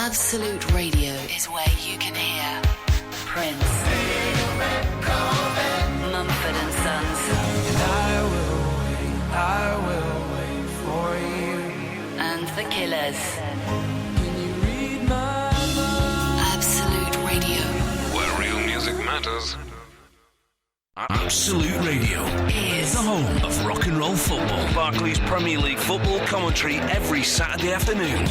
Absolute Radio is where you can hear Prince, Mumford and Sons, I will wait for you, and The Killers. Can you read my mind? Absolute Radio Where real music matters. Absolute Radio is the home of rock and roll football. Barclays Premier League football commentary every Saturday afternoon.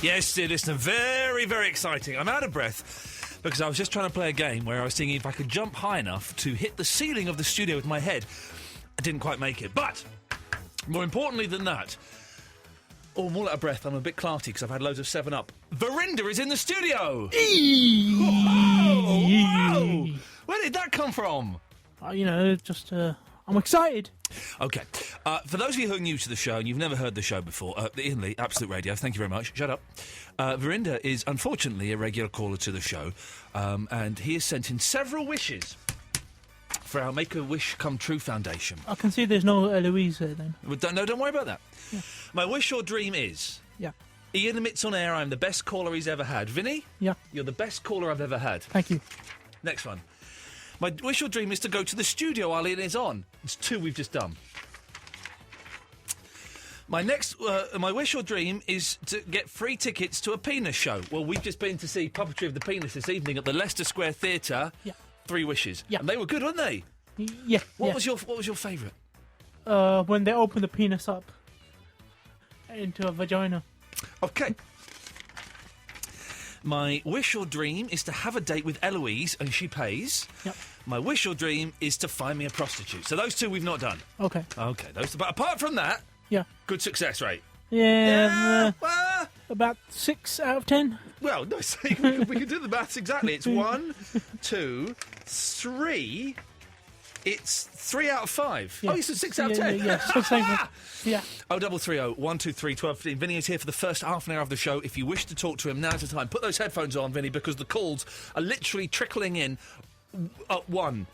Yes, dear listener, very, very exciting. I'm out of breath because I was just trying to play a game where I was thinking if I could jump high enough to hit the ceiling of the studio with my head. I didn't quite make it. But, more importantly than that, I'm all out of breath. I'm a bit clarty because I've had loads of 7-Up. Verinda is in the studio! Whoa! Where did that come from? I'm excited. OK. For those of you who are new to the show and you've never heard the show before, Iain Lee, Absolute Radio, thank you very much. Shut up. Verinda is unfortunately a regular caller to the show, and he has sent in several wishes for our Make-A-Wish Come True Foundation. I can see there's no Eloise there then. Well, don't worry about that. Yeah. My wish or dream is... Yeah. Iain admits on air I'm the best caller he's ever had. Vinny? Yeah. You're the best caller I've ever had. Thank you. Next one. My wish or dream is to go to the studio while Iain is on. It's 2 we've just done. My wish or dream is to get free tickets to a penis show. Well, we've just been to see Puppetry of the Penis this evening at the Leicester Square Theatre. Yeah. 3 wishes. Yeah. And they were good, weren't they? Yeah. What was your favourite? When they open the penis up into a vagina. Okay. My wish or dream is to have a date with Eloise and she pays. Yep. My wish or dream is to find me a prostitute. So those 2 we've not done. Okay. Okay. But apart from that, yeah, good success rate. Yeah. About 6 out of 10. Well, no, so we can do the maths exactly. It's 1, 2, 3. It's 3 out of 5. Yeah. Oh, you said 6 out of 10. Yeah. Yeah. 0330 123 1215. Vinny is here for the first half an hour of the show. If you wish to talk to him, now's the time. Put those headphones on, Vinny, because the calls are literally trickling in. 1.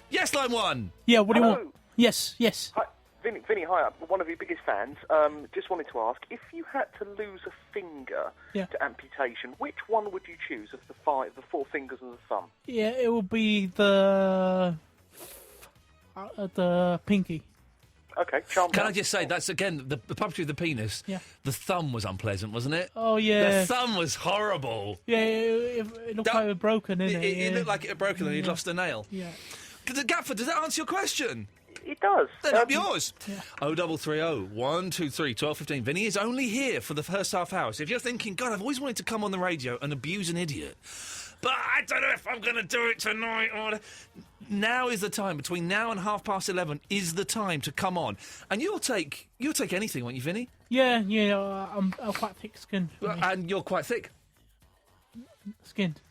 Yes, line 1. Yeah, what do you want? Yes. Hi, Vinny, hi. I'm one of your biggest fans. Just wanted to ask, if you had to lose a finger to amputation, which one would you choose of the 4 fingers and the thumb? Yeah, it would be the pinky. Okay, charm. Can I just say, that's, again, the puppetry of the penis, the thumb was unpleasant, wasn't it? Oh, yeah. The thumb was horrible. Yeah, it looked like it was broken, didn't it? It looked like it had broken and he'd lost a nail. Yeah. Gaffer, does that answer your question? It does. Then up yours. Yeah. 0330 123 1215. Vinny is only here for the first half hour. So if you're thinking, God, I've always wanted to come on the radio and abuse an idiot, but I don't know if I'm going to do it tonight or... Now is the time. Between now and 11:30 is the time to come on. And you'll take anything, won't you, Vinny? Yeah, I'm quite thick-skinned. And you're quite thick. Skinned.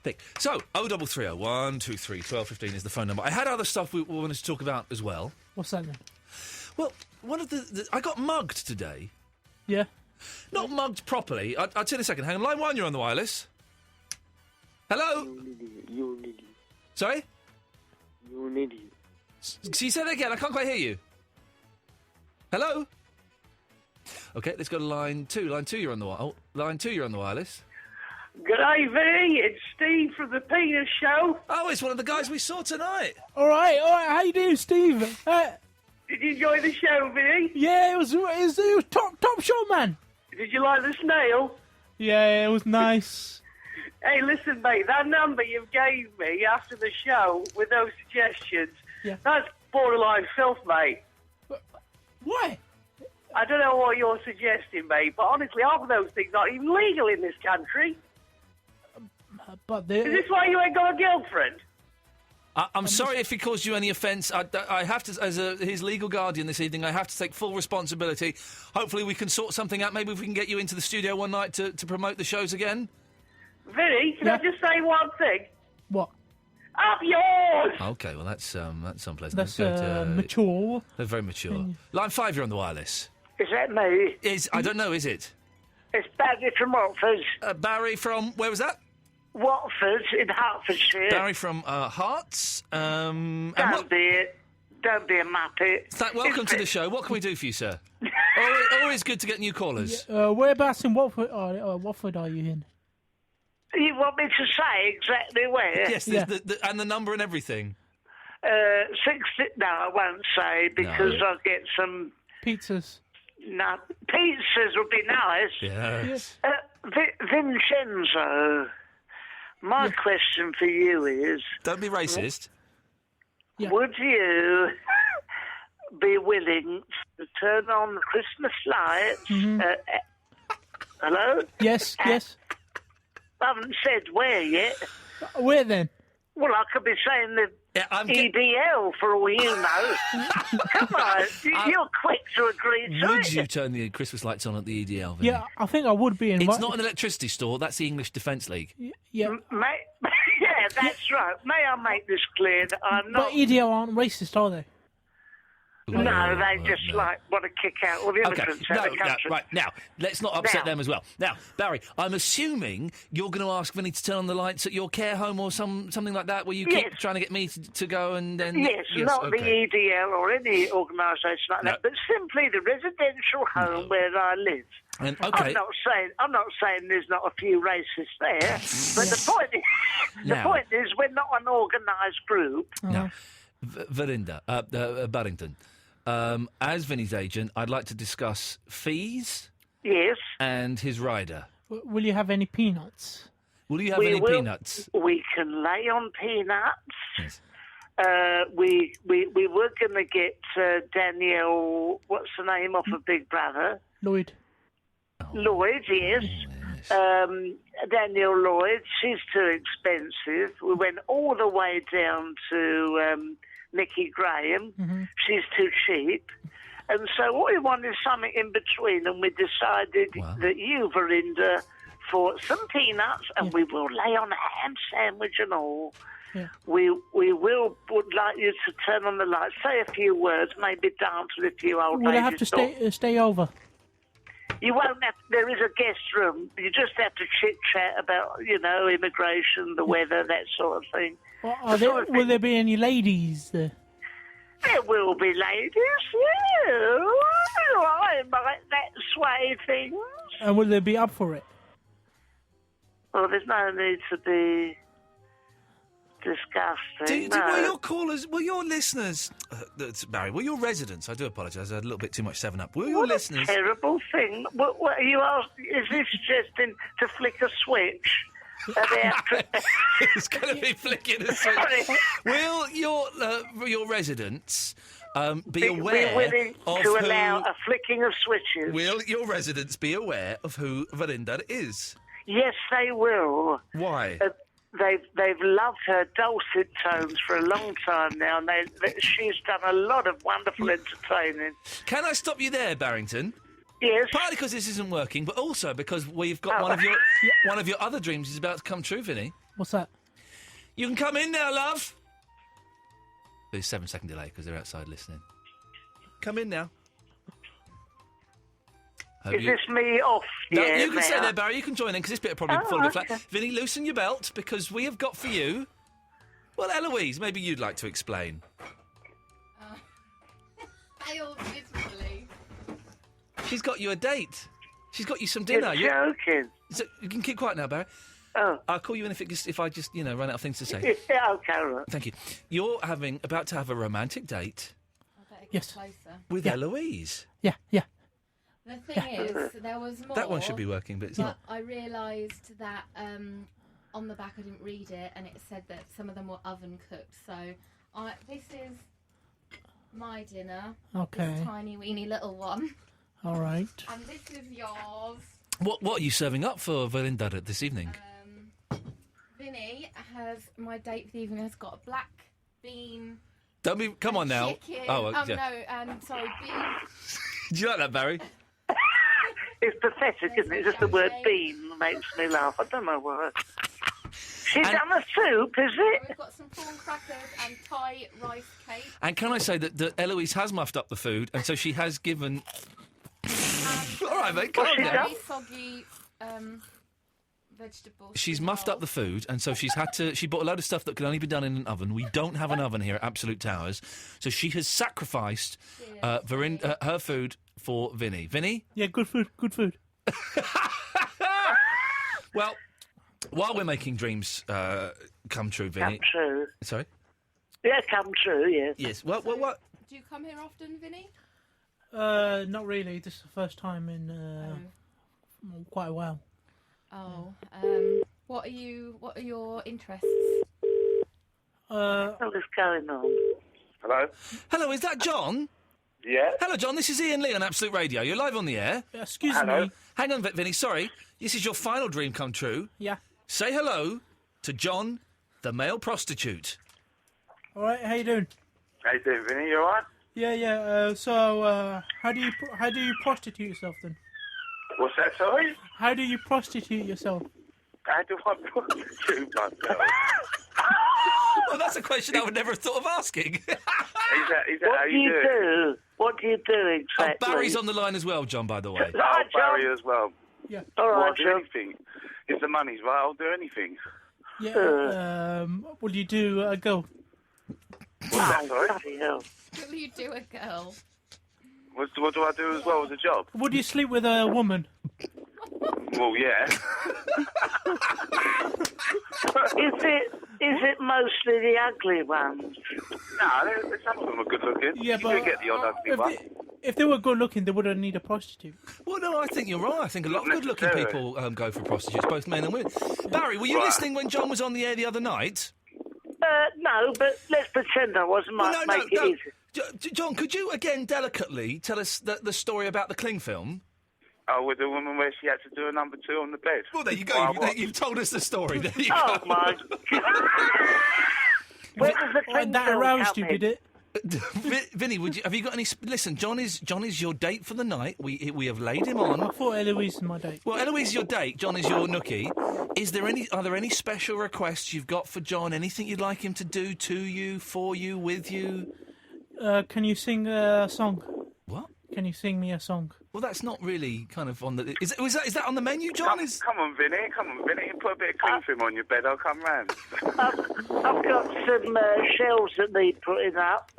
Thick. So, 0330 123 1215 is the phone number. I had other stuff we wanted to talk about as well. What's that then? Well, one of the I got mugged today. Yeah. Not mugged properly. I'll tell you in a second. Hang on. Line 1, you're on the wireless. Hello? You're an idiot. Sorry? You're an idiot. So you say that again. I can't quite hear you. Hello? Okay, let's go to line 2. Line 2, you're on the line 2, you're on the wireless. Good day, Vinny. It's Steve from the Penis Show. Oh, it's one of the guys we saw tonight. All right. How you doing, Steve? Did you enjoy the show, Vinny? Yeah, it was top show, man. Did you like the snail? Yeah, it was nice. Hey, listen, mate, that number you gave me after the show with those suggestions, that's borderline filth, mate. Why? I don't know what you're suggesting, mate, but honestly, half of those things aren't even legal in this country. But Is this why you ain't got a girlfriend? I'm sorry if he caused you any offence. I have to, as his legal guardian this evening, I have to take full responsibility. Hopefully we can sort something out. Maybe we can get you into the studio one night to promote the shows again. Vinny, can I just say one thing? What? Up yours! OK, well, that's unpleasant. That's mature. They're very mature. Line 5, you're on the wireless. Is that me? I don't know, is it? It's Barry from Watford. Barry from... Where was that? Watford in Hertfordshire. Barry from Hearts. Don't be a muppet. Welcome to the show. What can we do for you, sir? Always good to get new callers. Whereabouts in Watford? Watford are you in? You want me to say exactly where? Yes, and the number and everything. 60. No, I won't say because I'll get some pizzas. No, pizzas would be nice. Yes. Vincenzo, my question for you is... Don't be racist. Would you be willing to turn on the Christmas lights? Hello? Yes, yes. I haven't said where yet. Where then? Well, I could be saying the EDL for all you know. Come on, you're quick to agree to it. Would you turn the Christmas lights on at the EDL, Vinny? Yeah, I think I would be. It's not an electricity store, that's the English Defence League. Yeah. Yeah, that's right. May I make this clear that I'm not... But EDL aren't racist, are they? No, they just want to kick out all the immigrants out of the country. Right, now, let's not upset them as well. Now, Barry, I'm assuming you're going to ask Vinny to turn on the lights at your care home or something like that, where you keep trying to get me to go and then... Yes, not the EDL or any organisation like that, but simply the residential home where I live. And, I'm not saying there's not a few racists there, but the point is we're not an organised group. Now, Barrington, as Vinny's agent, I'd like to discuss fees. Yes. And his rider. Will you have any peanuts? Will you have any peanuts? We can lay on peanuts. Yes. We were going to get Danielle, what's the name off of Big Brother? Lloyd. Lloyd, yes. Danielle Lloyd, she's too expensive. We went all the way down to Nikki Graham. Mm-hmm. She's too cheap. And so what we want is something in between, and we decided that you, Verinda, for some peanuts, and we will lay on a ham sandwich and all. Yeah. We would like you to turn on the lights, say a few words, maybe dance with a few old ladies. Will I have to stay over? You won't have. There is a guest room. You just have to chit-chat about, immigration, the weather, that sort of thing. Well, will there be any ladies there? There will be ladies, yeah. I might that sway things. And will they be up for it? Well, there's no need to be disgusting. Will your callers, will your listeners, Barry, will your residents, I do apologise, I had a little bit too much 7-Up, will your listeners... What a terrible thing. What are you asking? Is this suggesting to flick a switch? It's going to be flicking a switch. Will your residents be aware willing of to allow a flicking of switches? Will your residents be aware of who Verinda is? Yes, they will. Why? They've loved her dulcet tones for a long time now, and she's done a lot of wonderful entertaining. Can I stop you there, Barrington? Yes. Partly because this isn't working, but also because we've got one of your other dreams is about to come true, Vinny. What's that? You can come in now, love. There's a 7-second delay because they're outside listening. Come in now. Is this me off? No, you can stay there, Barry. You can join in because this bit will probably fall a bit flat. Vinny, loosen your belt because we have got for you... Well, Eloise, maybe you'd like to explain. Failed miserably. She's got you a date. She's got you some dinner. You're joking. So you can keep quiet now, Barry. Oh. I'll call you in if I just, run out of things to say. Yeah, okay, right. Thank you. You're about to have a romantic date. Yes. With Eloise. Yeah. The thing is, there was more. That one should be working, but it's not. I realised that on the back I didn't read it, and it said that some of them were oven cooked. So this is my dinner. Okay. This tiny weeny little one. All right. And this is yours. What are you serving up for Verinda this evening? Vinny my date for the evening has got a black bean. Don't be. Come on now. Chicken. Oh, no, sorry, beef. Do you like that, Barry? It's pathetic, isn't it? Just the word bean makes me laugh. I don't know why. She's done a soup, is it? We've got some prawn crackers and Thai rice cake. And can I say that Eloise has muffed up the food, and so she has given. All right, mate. Come on now. Very soggy vegetables. She's muffed up the food, and so she's had to. She bought a load of stuff that can only be done in an oven. We don't have an oven here at Absolute Towers, so she has sacrificed her food for Vinny. Vinny? Yeah, good food. Good food. Well, while we're making dreams come true, Vinny. Come true. Sorry? Yeah, come true, yes. Yes. Well, what? Do you come here often, Vinny? Not really. This is the first time in quite a while. Oh. What are your interests? What is going on? Hello? Hello, is that John? Yeah? Hello, John. This is Iain Lee on Absolute Radio. You're live on the air. Excuse Hello? me. Hang on, Vinny. Sorry. This is your final dream come true. Yeah. Say hello to John, the male prostitute. All right. How you doing? How you doing, Vinny? You alright? Yeah. So, how do you prostitute yourself then? What's that, sorry? How do you prostitute yourself? How do I prostitute myself? Well, that's a question I would never have thought of asking. Is that What how do you you do it? do? What do you do exactly? Barry's on the line as well, John, by the way. Oh, Barry as well. Yeah. All Well, right, I'll do John. anything. If the money's right, I'll do anything. Yeah. Will you do a girl? What's that, sorry? Bloody hell. Will you do a girl? What do I do as well as a job? Would you sleep with a woman? Well, yeah. Is it mostly the ugly ones? No, some of them are good looking. Yeah, you but do get the odd ugly one. if they were good looking, they wouldn't need a prostitute. Well, no, I think you're right. I think a lot of Not good-looking necessarily. people go for prostitutes, both men and women. Barry, were you Right. listening when John was on the air the other night? No, but let's pretend I wasn't. Well, Make it easy. John, could you, again, delicately tell us the story about the Kling film? Oh, with the woman where she had to do a number 2 on the bed. Well, there you go. Well, You've told us the story. There you Oh, go. my God. Where does the And that film aroused come you, in? did it? Vinny, have you got any? Listen, John is your date for the night. We have laid him on. I thought Eloise was my date. Well, Eloise is your date. John is your nookie. Are there any special requests you've got for John? Anything you'd like him to do to you, for you, with you? Can you sing a song? What? Can you sing me a song? Well, that's not really kind of on the. Is that on the menu, John? Come on, Vinny. Put a bit of cling film on your bed. I'll come round. I've got some shelves that need putting up.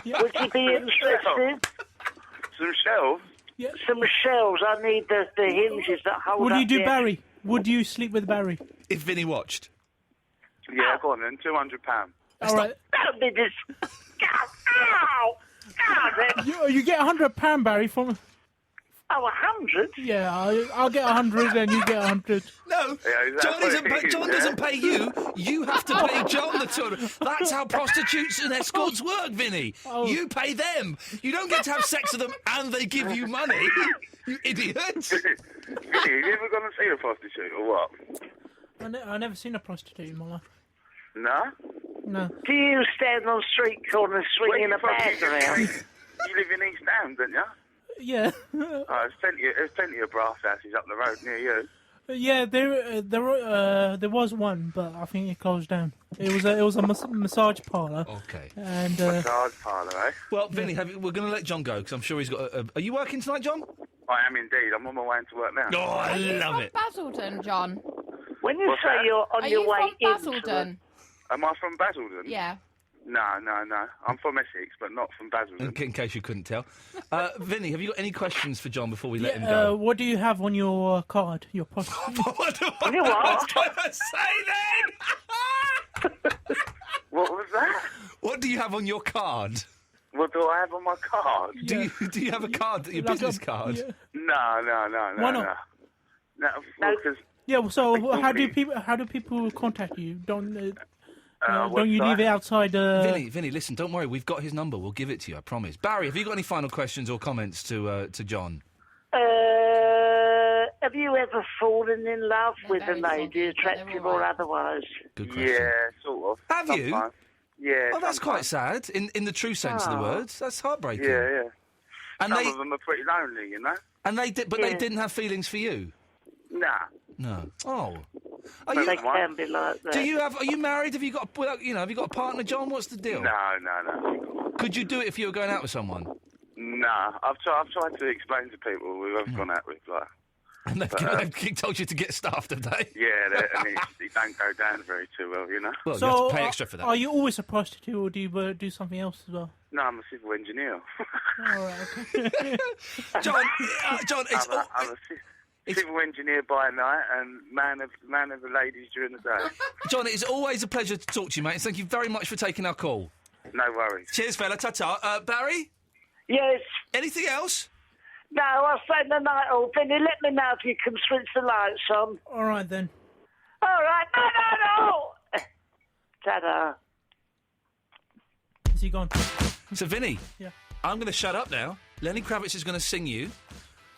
Would you be interested? Some shelves? Yeah. Some shelves. I need the hinges that hold Would up you do the- Barry? Would you sleep with Barry? If Vinny watched. Yeah, go on then. £200. All right. Don't be this. Ow! Ow! You get £100, Barry, from. Oh, 100? Yeah, I'll get 100 and you get 100. No, Yeah, John doesn't pay you. You have to pay John the 200. That's how prostitutes and escorts work, Vinny. Oh. You pay them. You don't get to have sex with them and they give you money. You idiot. Vinny, have you ever gone and seen a prostitute or what? I've never seen a prostitute in my life. No? No. Do you stand on street corners swinging Where a bag you from? around? You live in East Ham, don't you? Yeah. Oh, there's plenty of brass houses up the road near you. Yeah, there was one, but I think it closed down. It was a massage parlour. Okay. And Massage parlour, eh? Well, Vinny, we're going to let John go because I'm sure he's got. Are you working tonight, John? I am indeed. I'm on my way into work now. Oh, I love it. Basildon, John. When you What's say that? you're on Are your you way from into Basildon? Am I from Basildon? Yeah. No. I'm from Essex, but not from Basildon. In case you couldn't tell. Vinny, have you got any questions for John before we let him yeah, go? what do you have on your card? Your prostitute? What do You what? I was going to say then? What was that? What do you have on your card? What do I have on my card? Do you have a card, your Like business a- card? Yeah. No. Why not? No, well, 'cause Yeah. well, So how do Company. people contact you? Don't you website? leave it outside? Vinny, listen, don't worry. We've got his number. We'll give it to you, I promise. Barry, have you got any final questions or comments to John? Have you ever fallen in love They're with a very lady, soggy, but they're attractive all or right. otherwise? Good question. Yeah, sort of. Have you? Sometimes. Yeah. Oh, that's quite sometimes. sad, in the true sense of the words. That's heartbreaking. Yeah. And Some of them are pretty lonely, you know? And they did, but they didn't have feelings for you? Nah. No. Oh. They can be like that. Are you married? Have you got a partner, John? What's the deal? No. Could you do it if you were going out with someone? Nah. I've tried to explain to people who I've gone out with, like... And they've told you to get stuffed, have they? Yeah, and it don't go down very too well, you know? Well, you have to pay extra for that. Are you always a prostitute, or do you do something else as well? No, I'm a civil engineer. All right, okay. John, I'm a civil engineer by night and man of the ladies during the day. John, it's always a pleasure to talk to you, mate. Thank you very much for taking our call. No worries. Cheers, fella. Ta-ta. Barry? Yes. Anything else? No, I'll say the night all. Vinny, let me know if you can switch the lights on. All right, then. All right. No. Ta-da. Is he gone? So, Vinny. Yeah. I'm going to shut up now. Lenny Kravitz is going to sing you.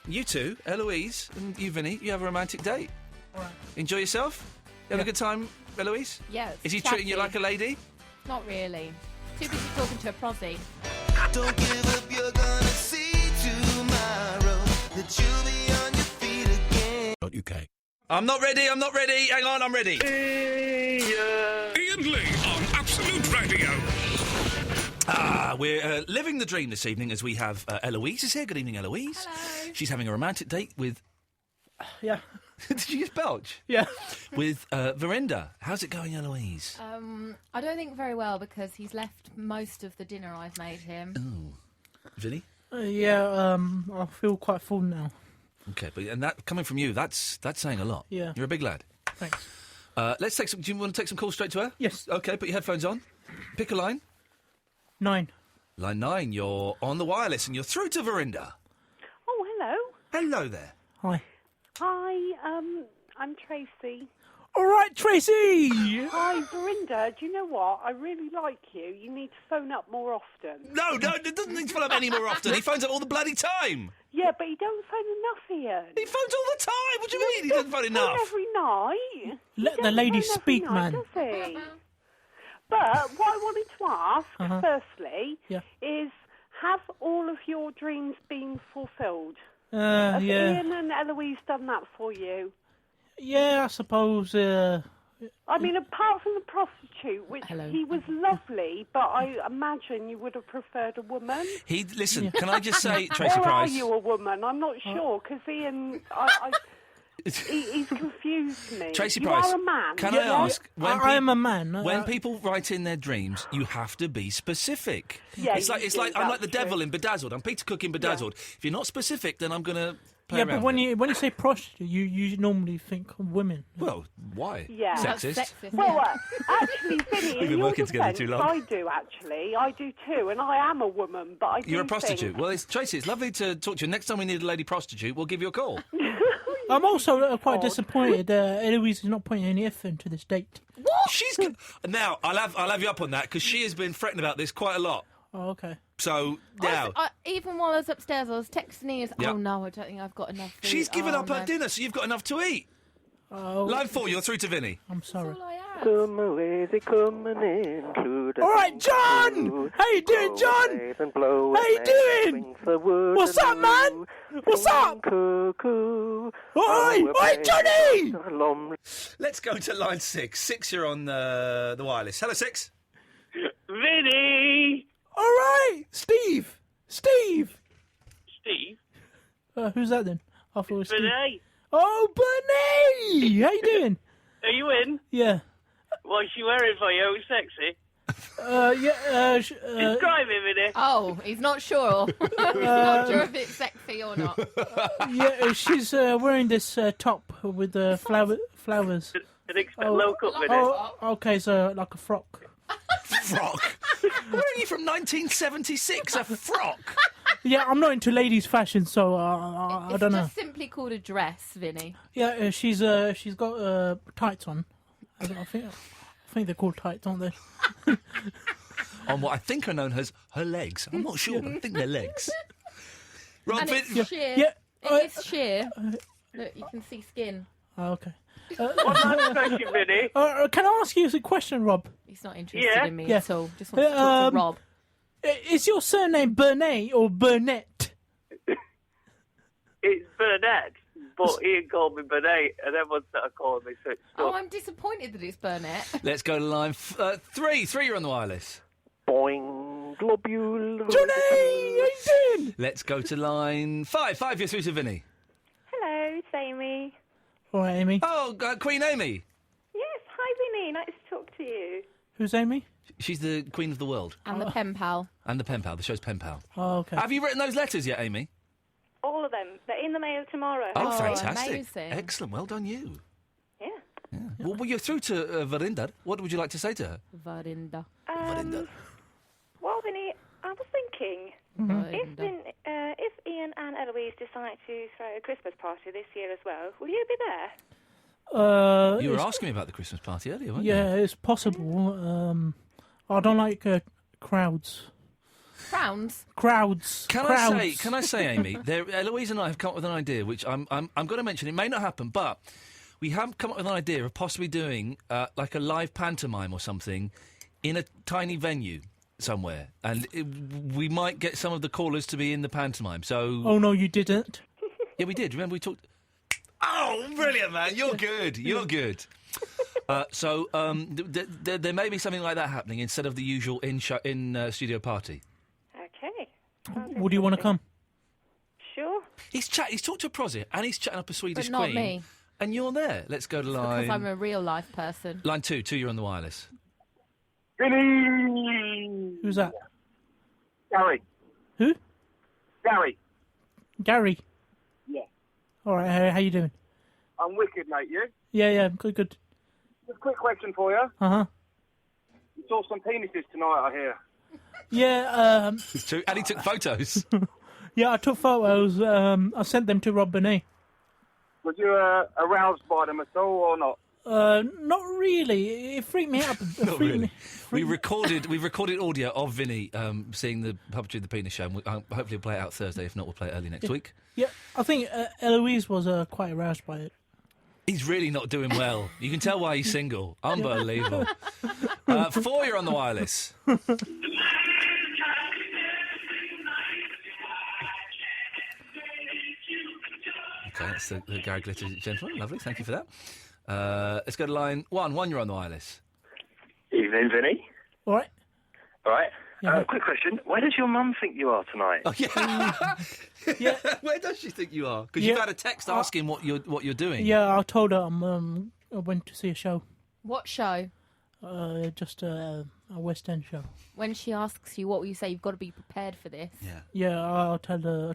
You two, Eloise, and you, Vinny, you have a romantic date. All right. Enjoy yourself? You have a good time, Eloise? Yes. Is he treating you like a lady? Not really. Too busy talking to a prosy. Don't give up, you're gonna see tomorrow that you'll be on your feet again. .uk. I'm not ready. Hang on, I'm ready. Iain Lee on Absolute Radio. We're living the dream this evening as we have Eloise is here. Good evening, Eloise. Hello. She's having a romantic date with... Yeah. Did you just belch? Yeah. With Verinda. How's it going, Eloise? I don't think very well because he's left most of the dinner I've made him. Oh. Vinny? I feel quite full now. Okay, and that coming from you, that's saying a lot. Yeah. You're a big lad. Thanks. Let's take some... Do you want to take some calls straight to her? Yes. Okay, put your headphones on. Pick a line. 9. Line 9, you're on the wireless and you're through to Verinda. Oh, hello. Hello there. Hi. Hi, I'm Tracy. All right, Tracy! Hi, Verinda. Do you know what? I really like you. You need to phone up more often. No, it doesn't need to phone up any more often. He phones up all the bloody time. Yeah, but he don't phone enough, Ian. He phones all the time. What do you mean he doesn't phone enough? Phone every night. Let He the don't lady phone speak, every night, man. Does he? But what I wanted to ask, firstly, Yeah. is have all of your dreams been fulfilled? Yeah. Have Ian and Eloise done that for you? Yeah, I suppose. I mean, apart from the prostitute, which he was lovely, but I imagine you would have preferred a woman. Listen, can I just say, Tracy or Price... are you a woman? I'm not sure, because Ian... he's confused me. Tracy you Price, are a man. can I ask... I am a man. When people write in their dreams, you have to be specific. Yeah, it's you do, like I'm like the that's devil true. in Bedazzled. I'm Peter Cook in Bedazzled. If you're not specific, then I'm going to play Yeah, around but when with it. you say prostitute, you normally think of women. Well, why? Yeah. Sexist. Well, actually, Vinny, We've in been your working together defence, too long. I do, actually. I do too, and I am a woman, but I do You're a prostitute. think... Well, Tracy, it's lovely to talk to you. Next time we need a lady prostitute, we'll give you a call. I'm also quite disappointed Eloise is not putting any effort into this date. What? She's now. I'll have you up on that because she has been fretting about this quite a lot. Oh, okay. So now Even while I was upstairs, I was texting Ian. Yeah. Oh no, I don't think I've got enough food. she's given up her no. dinner, so you've got enough to eat. Oh. Line 4, you're through to Vinny. I'm sorry. Summer is coming in through the... All right, John! How you doing, John? How you doing? What's up, man? What's up? Cuckoo. Oi, Johnny! Let's go to line 6. 6, you're on the wireless. Hello, 6. Vinny! All right, Steve. Steve? Who's that then? I thought it was Steve. Vinny? Oh, Bunny! How you doing? Are you in? Yeah. What's she wearing for you? Sexy? Describe him, Vinny. Oh, he's not sure. He's not sure if it's sexy or not. Yeah, she's wearing this top with flowers. I'd expect local, Vinny. Oh, okay, so like a frock. Frock? Where are you from 1976? A frock? Yeah, I'm not into ladies' fashion, so I don't know. It's just simply called a dress, Vinny. Yeah, she's got tights on. I think they're called tights, aren't they? On what I think are known as her legs. I'm not sure, but I think they're legs. Right, And it's sheer. Yeah. It is sheer. Look, you can see skin. Oh, okay. What nice question, Vinny. Can I ask you a question, Rob? He's not interested in me Yeah. at all. Just wants to talk to Rob. Is your surname Burnett or Burnett? It's Burnett, but Ian called me Burnett, and everyone started calling me, so it's Oh, I'm disappointed that it's Burnett. Let's go to line 3. 3, you're on the wireless. Boing, globule. Johnny, how you doing? Let's go to line 5. 5, you're through to Vinny. Hello, it's Amy. All right, Amy. Oh, Queen Amy. Yes, hi Vinny, nice to talk to you. Who's Amy? She's the queen of the world. And the pen pal. And the pen pal. The show's pen pal. Oh, okay. Have you written those letters yet, Amy? All of them. They're in the mail tomorrow. Oh, fantastic. amazing. Excellent. Well done, you. Yeah. Well, you're through to Verinder. What would you like to say to her? Varinda. Well, Vinny, I was thinking, if Ian and Eloise decide to throw a Christmas party this year as well, will you be there? You were asking me about the Christmas party earlier, weren't you? Yeah, it's possible. I don't like crowds. Crowds. Can I say, Amy? Eloise and I have come up with an idea, which I'm going to mention. It may not happen, but we have come up with an idea of possibly doing like a live pantomime or something in a tiny venue somewhere, and we might get some of the callers to be in the pantomime. So. Oh no, you didn't. Yeah, we did. Remember we talked. Oh, brilliant, man! You're good. You're good. So there may be something like that happening instead of the usual in-studio party. Okay. Would you want to come? Sure. He's talked to a prosit and he's chatting up a Swedish But not queen. me. And you're there. Let's go to line. Because I'm a real life person. Line 2. 2, you're on the wireless. Vinny! Who's that? Gary. Who? Gary. Gary. Yeah. All right, how you doing? I'm wicked, mate, you? Yeah, good. Just a quick question for you. Uh-huh. You saw some penises tonight, I hear. Yeah, It's true. And he took photos. yeah, I took photos. I sent them to Rob Benet. Was you aroused by them at all, or not? Not really. It freaked me out. Not really. We've recorded audio of Vinny seeing the Puppetry of the Penis show. And hopefully we'll play it out Thursday. If not, we'll play it early next week. Yeah, I think Eloise was quite aroused by it. He's really not doing well. You can tell why he's single. Unbelievable. 4, you're on the wireless. Okay, that's the Gary Glitter gentleman. Lovely, thank you for that. Let's go to line 1. 1, you're on the wireless. Evening, Vinny. All right. All right. Quick question. Where does your mum think you are tonight? Oh, yeah. Where does she think you are? Because you've had a text asking what you're doing. Yeah, I told her I went to see a show. What show? Just a West End show. When she asks you, what will you say? You've got to be prepared for this. Yeah. Yeah, I'll tell her.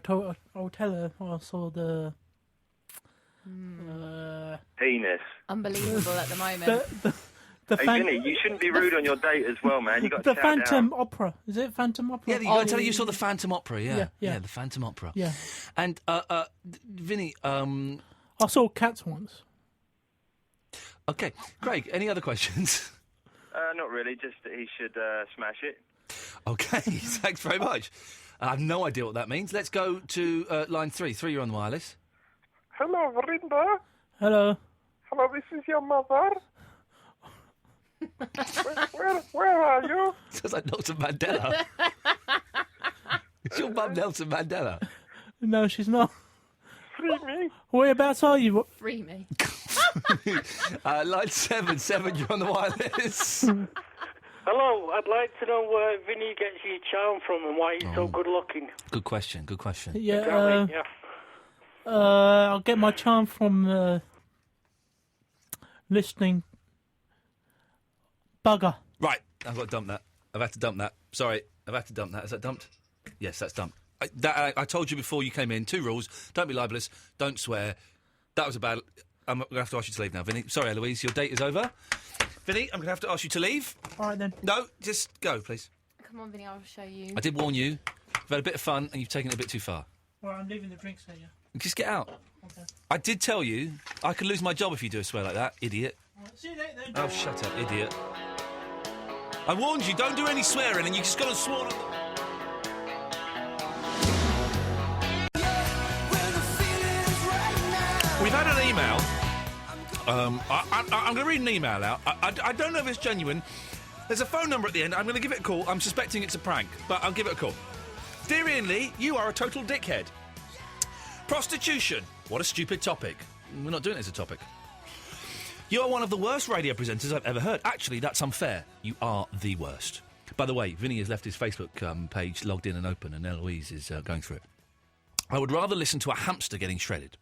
I'll tell her I saw the. Penis. Unbelievable at the moment. Hey, Vinny, you shouldn't be rude on your date as well, man. You got to the Phantom Opera. Is it Phantom Opera? Yeah, you got to tell her you saw the Phantom Opera. Yeah, the Phantom Opera. Yeah. And Vinny, I saw Cats once. Okay, Craig. Any other questions? Not really. Just that he should smash it. Okay, thanks very much. I have no idea what that means. Let's go to line 3. 3, you're on the wireless. Hello, Verinda. Hello. Hello, this is your mother. where are you? Sounds like Nelson Mandela. Is your mum Nelson Mandela? No, she's not. Free me. Whereabouts are you? Free me. Line 7. 7, you're on the wireless. Hello, I'd like to know where Vinny gets his charm from and why he's so good looking. Good question. Yeah, I'll get my charm from listening. Bugger. Right, I've got to dump that. I've had to dump that. Sorry, I've had to dump that. Is that dumped? Yes, that's dumped. I told you before you came in, 2 rules. Don't be libelous. Don't swear. That was a bad... I'm going to have to ask you to leave now, Vinny. Sorry, Eloise, your date is over. Vinny, I'm going to have to ask you to leave. All right, then. No, just go, please. Come on, Vinny, I'll show you. I did warn you. You've had a bit of fun and you've taken it a bit too far. All right, I'm leaving the drinks here. Just get out. Okay. I did tell you I could lose my job if you do a swear like that, idiot. All right, see you later, then. Oh, shut up, idiot. I warned you, don't do any swearing and you just got to sworn... We've had an email I'm going to read an email out. I don't know if it's genuine. There's a phone number at the end. I'm going to give it a call. I'm suspecting it's a prank, but I'll give it a call. Dear Iain Lee, you are a total dickhead. Prostitution. What a stupid topic. We're not doing it as a topic. You are one of the worst radio presenters I've ever heard. Actually, that's unfair. You are the worst. By the way, Vinny has left his Facebook page logged in and open, and Eloise is going through it. I would rather listen to a hamster getting shredded.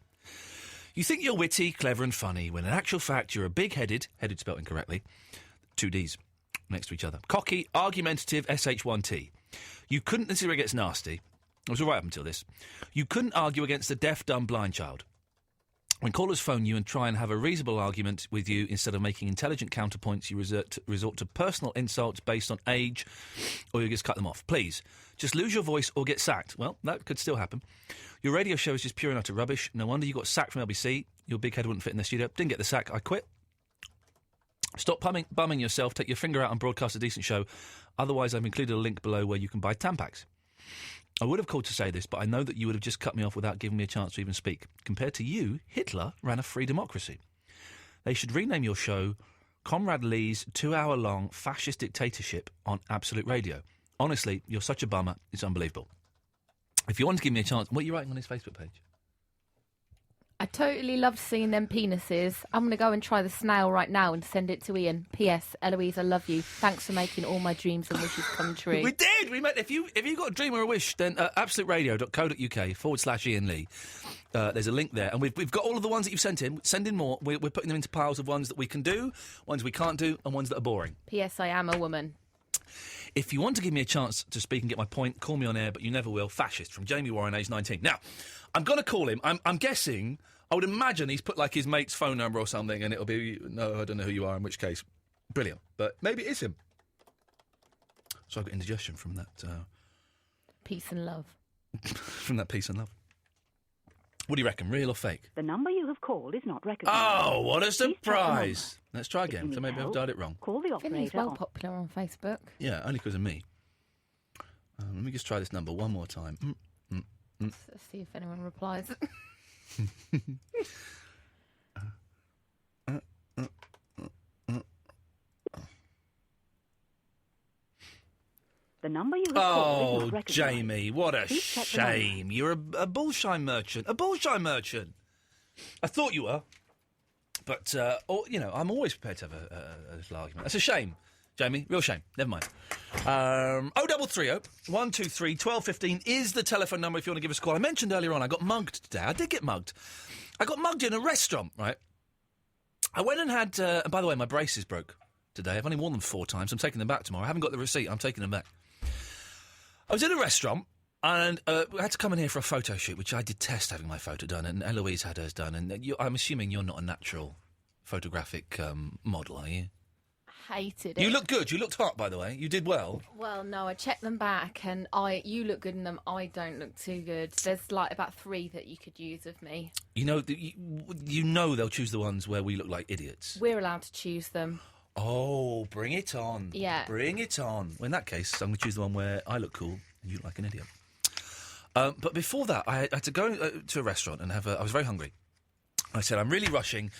You think you're witty, clever and funny, when in actual fact you're a big-headed, headed spelt incorrectly, 2 Ds next to each other, cocky, argumentative SH1T. You couldn't, this is where it gets nasty, it was all right up until this, you couldn't argue against a deaf, dumb, blind child. When callers phone you and try and have a reasonable argument with you, instead of making intelligent counterpoints, you resort to personal insults based on age, or you just cut them off. Please, just lose your voice or get sacked. Well, that could still happen. Your radio show is just pure and utter rubbish. No wonder you got sacked from LBC. Your big head wouldn't fit in the studio. Didn't get the sack. I quit. Stop bumming yourself. Take your finger out and broadcast a decent show. Otherwise, I've included a link below where you can buy Tampax. I would have called to say this, but I know that you would have just cut me off without giving me a chance to even speak. Compared to you, Hitler ran a free democracy. They should rename your show Comrade Lee's 2-hour-long fascist dictatorship on Absolute Radio. Honestly, you're such a bummer. It's unbelievable. If you want to give me a chance... What are you writing on his Facebook page? I totally loved seeing them penises. I'm going to go and try the snail right now and send it to Iain. P.S. Eloise, I love you. Thanks for making all my dreams and wishes come true. We did! We met. If you got a dream or a wish, then absoluteradio.co.uk/Iain Lee. There's a link there. And we've got all of the ones that you've sent in. Send in more. We're putting them into piles of ones that we can do, ones we can't do, and ones that are boring. P.S. I am a woman. If you want to give me a chance to speak and get my point, call me on air, but you never will. Fascist, from Jamie Warren, age 19. Now, I'm going to call him. I'm guessing... I would imagine he's put, like, his mate's phone number or something, and it'll be, no, I don't know who you are, in which case, brilliant. But maybe it is him. So I've got indigestion from that... Peace and love. from that peace and love. What do you reckon, real or fake? The number you have called is not recognised. Oh, what a surprise! Let's try again, so maybe I've dialed it wrong. Call the operator. Vinny's well popular on Facebook. Yeah, only because of me. Let me just try this number one more time. Let's see if anyone replies. The number you have called is not recognised. Jamie, what a shame. You're a bullshine merchant. A bullshine merchant. I thought you were. But, I'm always prepared to have a little argument. That's a shame, Jamie. Real shame. Never mind. 0330 123 1215 is the telephone number if you want to give us a call. I mentioned earlier on I got mugged today. I did get mugged. I got mugged in a restaurant, right? I went and had... and by the way, my braces broke today. I've only worn them 4 times. I'm taking them back tomorrow. I haven't got the receipt. I'm taking them back. I was in a restaurant, and I had to come in here for a photo shoot, which I detest having my photo done, and Eloise had hers done. And I'm assuming you're not a natural photographic model, are you? Hated it. You look good. You looked hot, by the way. You did well. Well, no, I checked them back, and you look good in them. I don't look too good. There's like about 3 that you could use of me. You know they'll choose the ones where we look like idiots. We're allowed to choose them. Oh, bring it on. Yeah. Bring it on. Well, in that case, I'm going to choose the one where I look cool and you look like an idiot. But before that, I had to go to a restaurant and I was very hungry. I said, I'm really rushing.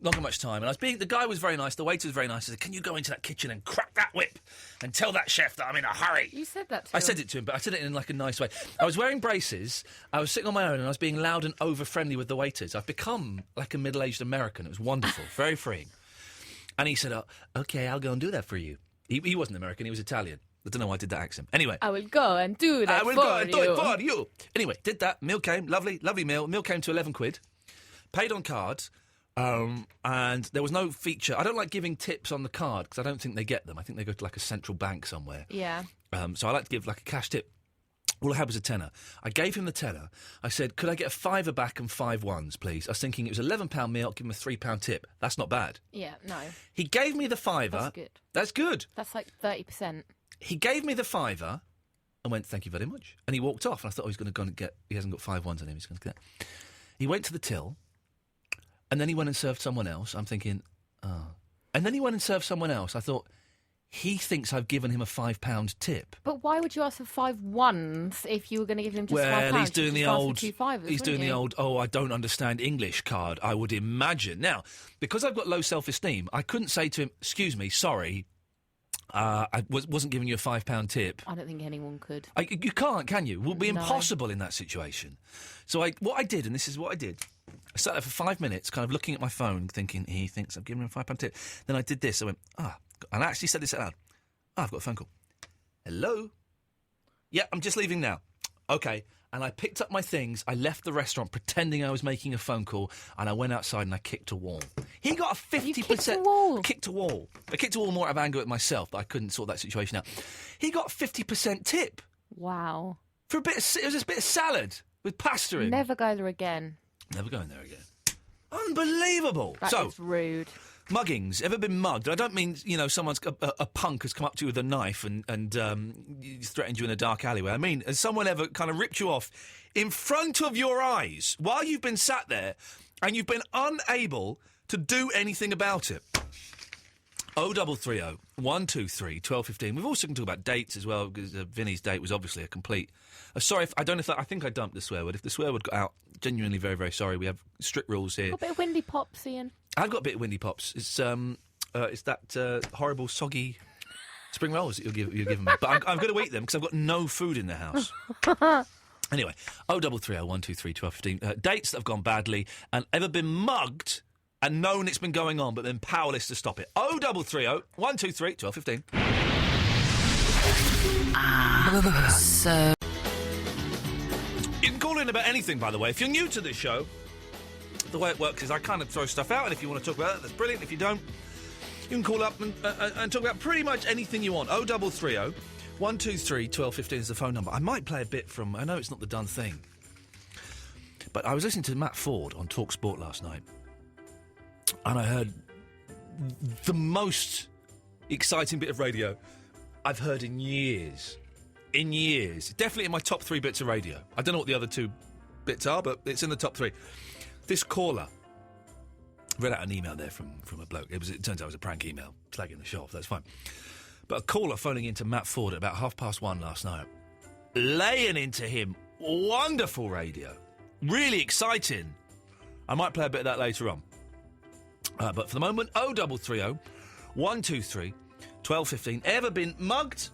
Not got much time. And the guy was very nice, the waiter was very nice. I said, can you go into that kitchen and crack that whip and tell that chef that I'm in a hurry? You said that to him. I said it to him, but I said it in like a nice way. I was wearing braces, I was sitting on my own, and I was being loud and over-friendly with the waiters. I've become like a middle-aged American. It was wonderful, very freeing. And he said, OK, I'll go and do that for you. He wasn't American, he was Italian. I don't know why I did that accent. Anyway. I will go and do that for you. I will go and do it for you. Anyway, did that. Meal came. Lovely meal. Meal came to 11 quid. Paid on card. And there was no feature. I don't like giving tips on the card because I don't think they get them. I think they go to like a central bank somewhere. Yeah. So I like to give like a cash tip. All I had was a tenner. I gave him the tenner. I said, could I get a £5 back and 5 ones, please? I was thinking it was £11 meal, I'll give him a £3 tip. That's not bad. Yeah, no. He gave me the £5. That's good. That's good. That's like 30%. He gave me the £5 and went, thank you very much. And he walked off, and I thought, he's going to go and get... He hasn't got 5 ones on him, he's going to get... He went to the till, and then he went and served someone else. I'm thinking, oh. And then he went and served someone else. I thought, he thinks I've given him a £5 tip. But why would you ask for 5 ones if you were going to give him just £5? Well, he's doing the old. He's doing the old. Oh, I don't understand English card. I would imagine. Now, because I've got low self-esteem, I couldn't say to him, "Excuse me, sorry, I wasn't giving you a £5 tip." I don't think anyone could. You can't, can you? It would be impossible in that situation. So what I did, and this is what I did. I sat there for 5 minutes, kind of looking at my phone, thinking he thinks I've given him a £5 tip. Then I did this. I went, and I actually said this out loud. I've got a phone call. Hello? Yeah, I'm just leaving now. Okay. And I picked up my things, I left the restaurant pretending I was making a phone call, and I went outside and I kicked a wall. He got a 50%... You kicked a wall? Kicked a wall. I kicked a wall more out of anger at myself that I couldn't sort that situation out. He got a 50% tip. Wow. For a bit of... It was just a bit of salad with pasta in. Never go there again. Never going there again. Unbelievable. That is rude. Muggings. Ever been mugged? I don't mean, someone's a punk has come up to you with a knife and threatened you in a dark alleyway. I mean, has someone ever kind of ripped you off in front of your eyes while you've been sat there and you've been unable to do anything about it? 0330 123 1215. We've also can talk about dates as well, because Vinny's date was obviously a complete... sorry, I think I dumped the swear word. If the swear word got out, genuinely very, very sorry. We have strict rules here. A bit of windy pops, Ian. I've got a bit of windy pops. It's that horrible, soggy spring rolls that you're giving me. But I'm going to eat them because I've got no food in the house. Anyway, 0330 123 1215. Dates that have gone badly and ever been mugged and known it's been going on but been powerless to stop it. 0330 123 1215. So... You can call in about anything, by the way. If you're new to this show, the way it works is I kind of throw stuff out, and if you want to talk about it, that's brilliant. If you don't, you can call up and talk about pretty much anything you want. 0330 123 1215 is the phone number. I might play a bit from... I know it's not the done thing, but I was listening to Matt Ford on Talk Sport last night, and I heard the most exciting bit of radio I've heard in years. In years. Definitely in my top 3 bits of radio. I don't know what the other 2 bits are, but it's in the top 3. This caller read out an email there from a bloke. It turns out it was a prank email, slagging the show off, that's fine. But a caller phoning into Matt Ford at about 1:30 last night, laying into him wonderful radio. Really exciting. I might play a bit of that later on. But for the moment, 0330 123 1215. Ever been mugged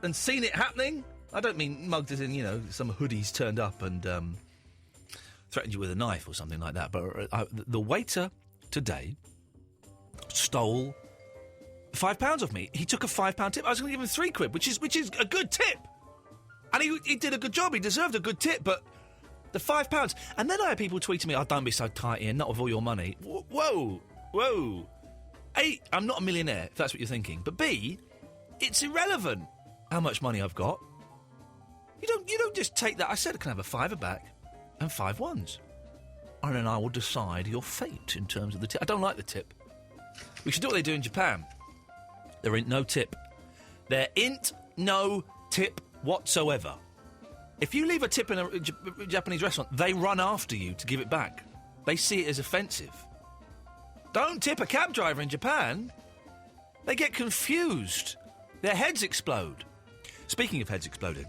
and seen it happening? I don't mean mugged as in, some hoodies turned up and threatened you with a knife or something like that. But the waiter today stole £5 off me. He took a £5 tip. I was going to give him £3, which is a good tip. And he did a good job. He deserved a good tip, but the £5. And then I had people tweeting me, "Oh, don't be so tight, Ian, not with all your money." Whoa. A, I'm not a millionaire, if that's what you're thinking. But B, it's irrelevant how much money I've got. You don't just take that. I said I can have a £5 back and 5 ones. And then I will decide your fate in terms of the tip. I don't like the tip. We should do what they do in Japan. There ain't no tip. There ain't no tip whatsoever. If you leave a tip in a Japanese restaurant, they run after you to give it back. They see it as offensive. Don't tip a cab driver in Japan. They get confused. Their heads explode. Speaking of heads exploding,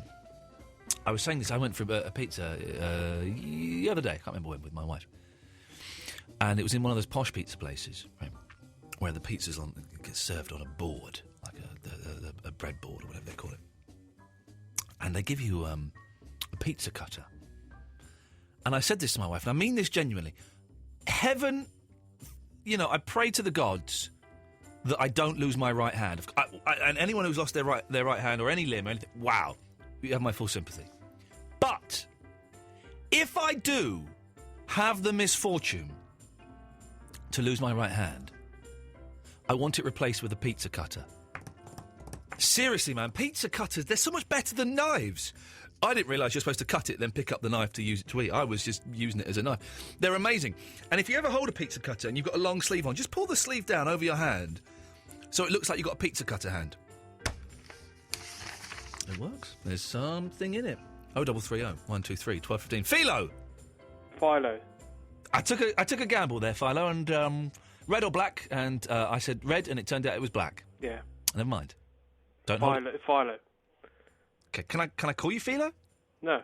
I was saying this, I went for a pizza the other day, I can't remember when, with my wife. And it was in one of those posh pizza places, right, where the pizza's gets served on a board, like a bread board or whatever they call it. And they give you a pizza cutter. And I said this to my wife, and I mean this genuinely. Heaven, I pray to the gods that I don't lose my right hand. And anyone who's lost their right hand or any limb or anything, wow, you have my full sympathy. But if I do have the misfortune to lose my right hand, I want it replaced with a pizza cutter. Seriously, man, pizza cutters, they're so much better than knives. I didn't realise you're supposed to cut it, then pick up the knife to use it to eat. I was just using it as a knife. They're amazing. And if you ever hold a pizza cutter and you've got a long sleeve on, just pull the sleeve down over your hand so it looks like you've got a pizza cutter hand. It works. There's something in it. 0330 123 1215. Philo. I took a gamble there, Philo, and red or black, and I said red, and it turned out it was black. Yeah. Never mind. Don't hold it. Philo. Okay, can I call you Philo? No,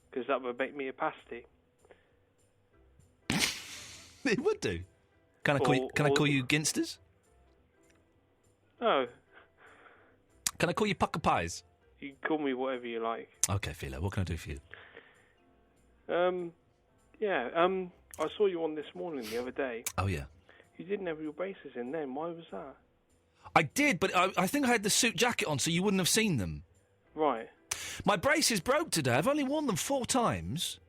because that would make me a pasty. It would do. Can I call you Ginsters? No. Can I call you Pucker Pies? You can call me whatever you like. Okay, Philo, what can I do for you? I saw you on This Morning the other day. Oh, yeah. You didn't have your braces in then. Why was that? I did, but I think I had the suit jacket on, so you wouldn't have seen them. Right. My braces broke today. I've only worn them 4 times,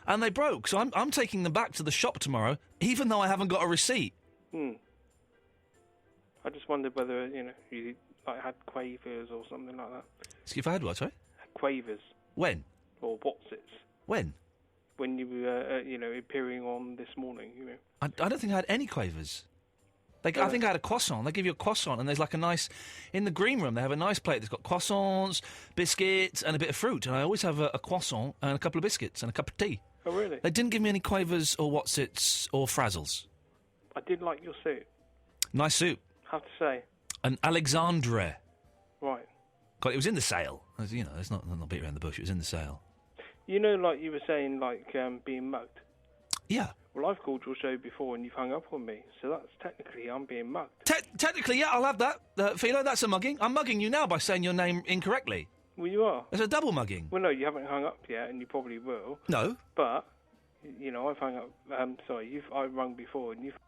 and they broke. So I'm taking them back to the shop tomorrow, even though I haven't got a receipt. I just wondered whether, you had quavers or something like that. Excuse me, if I had what, sorry? Quavers. When? Or what's-its. When? When you were, appearing on This Morning, I don't think I had any quavers. I think I had a croissant. They give you a croissant, and there's like a nice... In the green room, they have a nice plate that's got croissants, biscuits, and a bit of fruit. And I always have a croissant and a couple of biscuits and a cup of tea. Oh, really? They didn't give me any quavers or what's-its or frazzles. I did like your suit. Nice suit. Have to say. An Alexandre. Right. God, it was in the sale. It's not beat around the bush. It was in the sale. Like you were saying, being mugged. Yeah. Well, I've called your show before and you've hung up on me, so that's technically I'm being mugged. Technically, yeah, I'll have that, Philo. That's a mugging. I'm mugging you now by saying your name incorrectly. Well, you are. It's a double mugging. Well, no, you haven't hung up yet, and you probably will. No. But, I've hung up. I've rung before, and you've.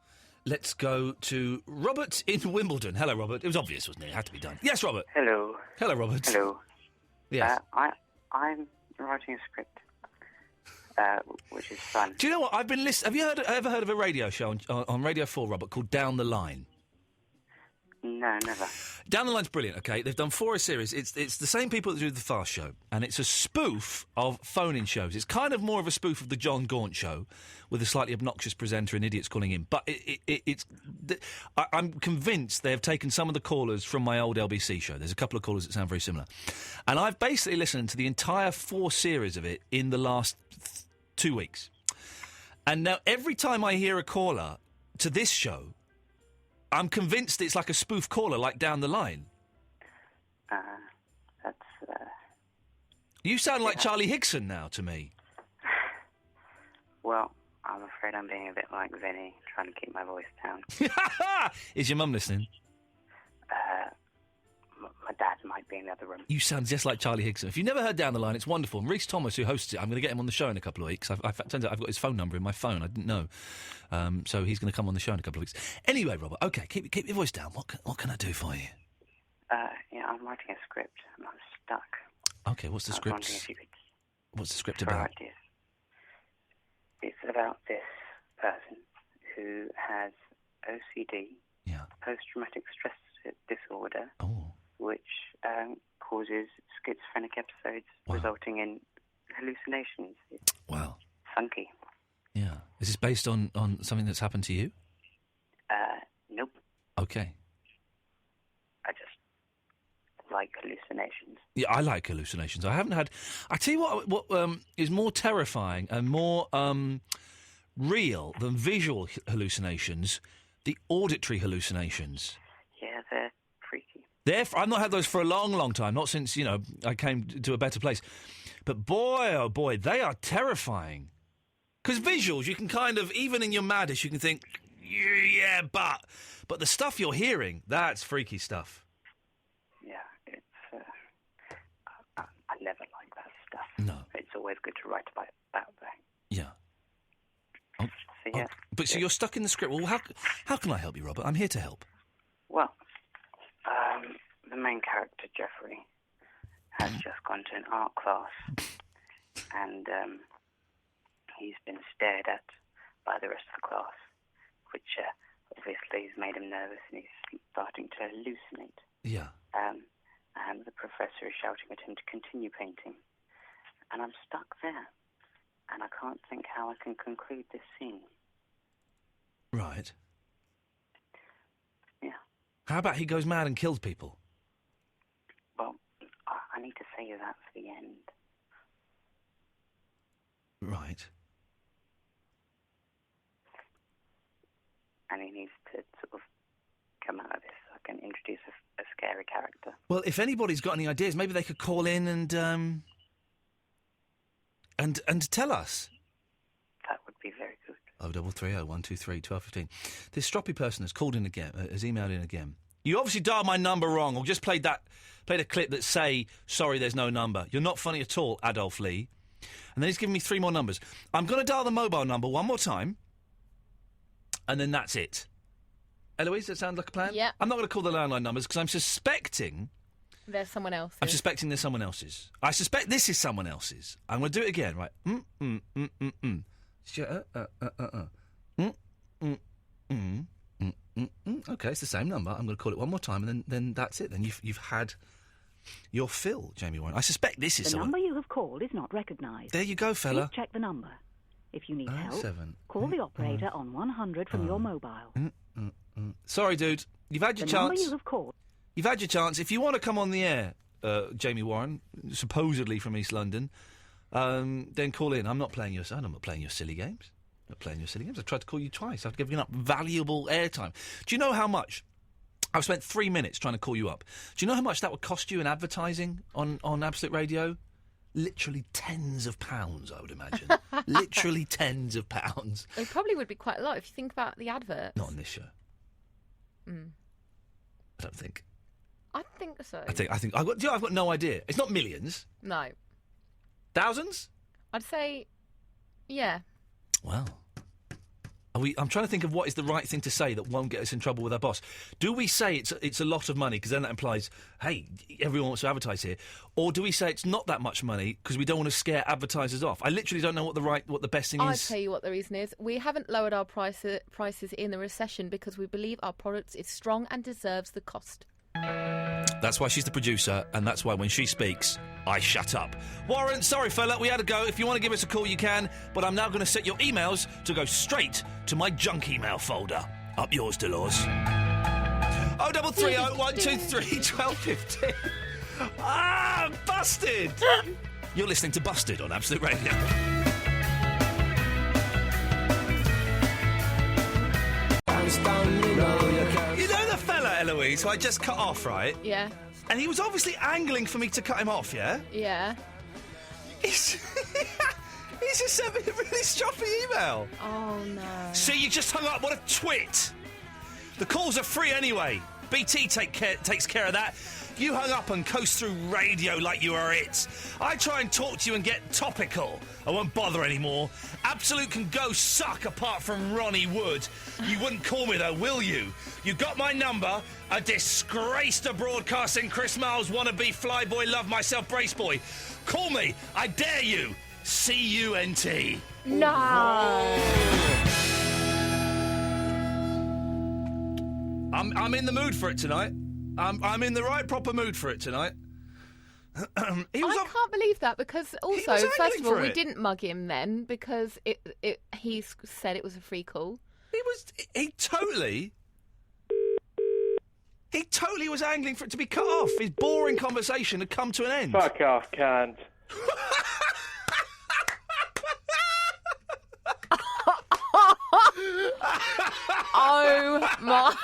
Let's go to Robert in Wimbledon. Hello, Robert. It was obvious, wasn't it? It had to be done. Yes, Robert. Hello. Hello, Robert. Hello. Yes. I'm writing a script, which is fun. Do you know what? I've been listening. Have you ever heard of a radio show on Radio 4, Robert, called Down the Line? No, never. Down the Line's brilliant, okay? They've done 4 a series. It's the same people that do The Fast Show, and it's a spoof of phone-in shows. It's kind of more of a spoof of the John Gaunt Show, with a slightly obnoxious presenter and idiots calling in. But I'm convinced they have taken some of the callers from my old LBC show. There's a couple of callers that sound very similar. And I've basically listened to the entire 4 series of it in the last 2 weeks. And now every time I hear a caller to this show, I'm convinced it's like a spoof caller, like Down the Line. You sound like Charlie Higson now to me. Well, I'm afraid I'm being a bit like Vinny, trying to keep my voice down. Is your mum listening? My dad might be in the other room. You sound just like Charlie Higson. If you've never heard Down the Line, it's wonderful. And Rhys Thomas, who hosts it, I'm going to get him on the show in a couple of weeks. Turns out I've got his phone number in my phone. I didn't know. So he's going to come on the show in a couple of weeks. Anyway, Robert, OK, keep your voice down. What can I do for you? I'm writing a script and I'm stuck. OK, what's the I was script? wondering if you could What's the script throw about? ideas. It's about this person who has OCD, post-traumatic stress disorder, which causes schizophrenic episodes resulting in hallucinations. It's funky. Yeah. Is this based on something that's happened to you? Nope. OK. I just like hallucinations. Yeah, I like hallucinations. I haven't had... I tell you what is more terrifying and more real than visual hallucinations, the auditory hallucinations. Yeah, they're freaky. I've not had those for a long, long time, not since, I came to a better place. But boy, oh boy, they are terrifying. Because visuals, you can kind of, even in your madness, you can think, yeah, but the stuff you're hearing, that's freaky stuff. Yeah, it's... I never like that stuff. No. It's always good to write about that. Yeah. So, yeah. So you're stuck in the script. Well, how can I help you, Robert? I'm here to help. Well, the main character, Jeffrey, has just gone to an art class, and he's been stared at by the rest of the class, which obviously has made him nervous, and he's starting to hallucinate. Yeah. And the professor is shouting at him to continue painting, and I'm stuck there, and I can't think how I can conclude this scene. Right. Yeah. How about he goes mad and kills people? Well, I need to save that for the end. Right. And he needs to sort of come out of this. I can introduce a scary character. Well, if anybody's got any ideas, maybe they could call in and tell us. That would be very good. 0330 123 1215. This stroppy person has called in again, has emailed in again. You obviously dialed my number wrong, or just played a clip that say, sorry, there's no number. You're not funny at all, Adolf Lee. And then he's given me 3 more numbers. I'm going to dial the mobile number one more time, and then that's it. Eloise, does that sound like a plan? Yeah. I'm not going to call the landline numbers because I'm suspecting... There's someone else. I'm suspecting there's someone else's. I suspect this is someone else's. I'm going to do it again, right? Okay, it's the same number. I'm going to call it one more time, and then that's it. Then you've had your fill, Jamie Warren. I suspect this is the someone... number you have called is not recognised. There you go, fella. Please check the number. If you need help, 7. call the operator on 100 from your mobile. Sorry, dude. You've had your The chance. number you have called. You've had your chance. If you want to come on the air, Jamie Warren, supposedly from East London, then call in. I'm not playing your son. I'm not playing your silly games. I'm not playing your silly games. I've tried to call you twice. I've given up valuable airtime. Do you know how much? I've spent 3 minutes trying to call you up. Do you know how much that would cost you in advertising on Absolute Radio? Literally tens of pounds, I would imagine. Literally tens of pounds. It probably would be quite a lot if you think about the adverts. Not on this show. Mm. I don't think. I think so. I think I've got no idea. It's not millions. No. Thousands? I'd say, yeah. Well, I'm trying to think of what is the right thing to say that won't get us in trouble with our boss. Do we say it's a lot of money because then that implies, hey, everyone wants to advertise here, or do we say it's not that much money because we don't want to scare advertisers off? I literally don't know what the best thing I'll is. tell you what the reason is. We haven't lowered our prices in the recession because we believe our product is strong and deserves the cost. That's why she's the producer, and that's why when she speaks, I shut up. Warren, sorry fella, we had to go. If you want to give us a call, you can, but I'm now going to set your emails to go straight to my junk email folder. Up yours, Delors. 0330 123 1215. Ah, busted! You're listening to Busted on Absolute Radio. You know the fella, Eloise, who I just cut off, right? Yeah. And he was obviously angling for me to cut him off, yeah? Yeah. He's just sent me a really stroppy email. Oh, no. See, you just hung up. What a twit. The calls are free anyway. BT takes care of that. You hung up and coast through radio like you are it. I try and talk to you and get topical. I won't bother anymore. Absolute can go suck apart from Ronnie Wood. You wouldn't call me though, will you? You got my number, a disgrace to broadcasting Chris Miles wannabe flyboy love myself brace boy. Call me, I dare you. C-U-N-T. No. I'm in the mood for it tonight. I'm in the right proper mood for it tonight. I can't believe that because also, first of all, we didn't mug him then because he said it was a free call. He totally was angling for it to be cut off. His boring conversation had come to an end. Fuck off, cunt. Oh my!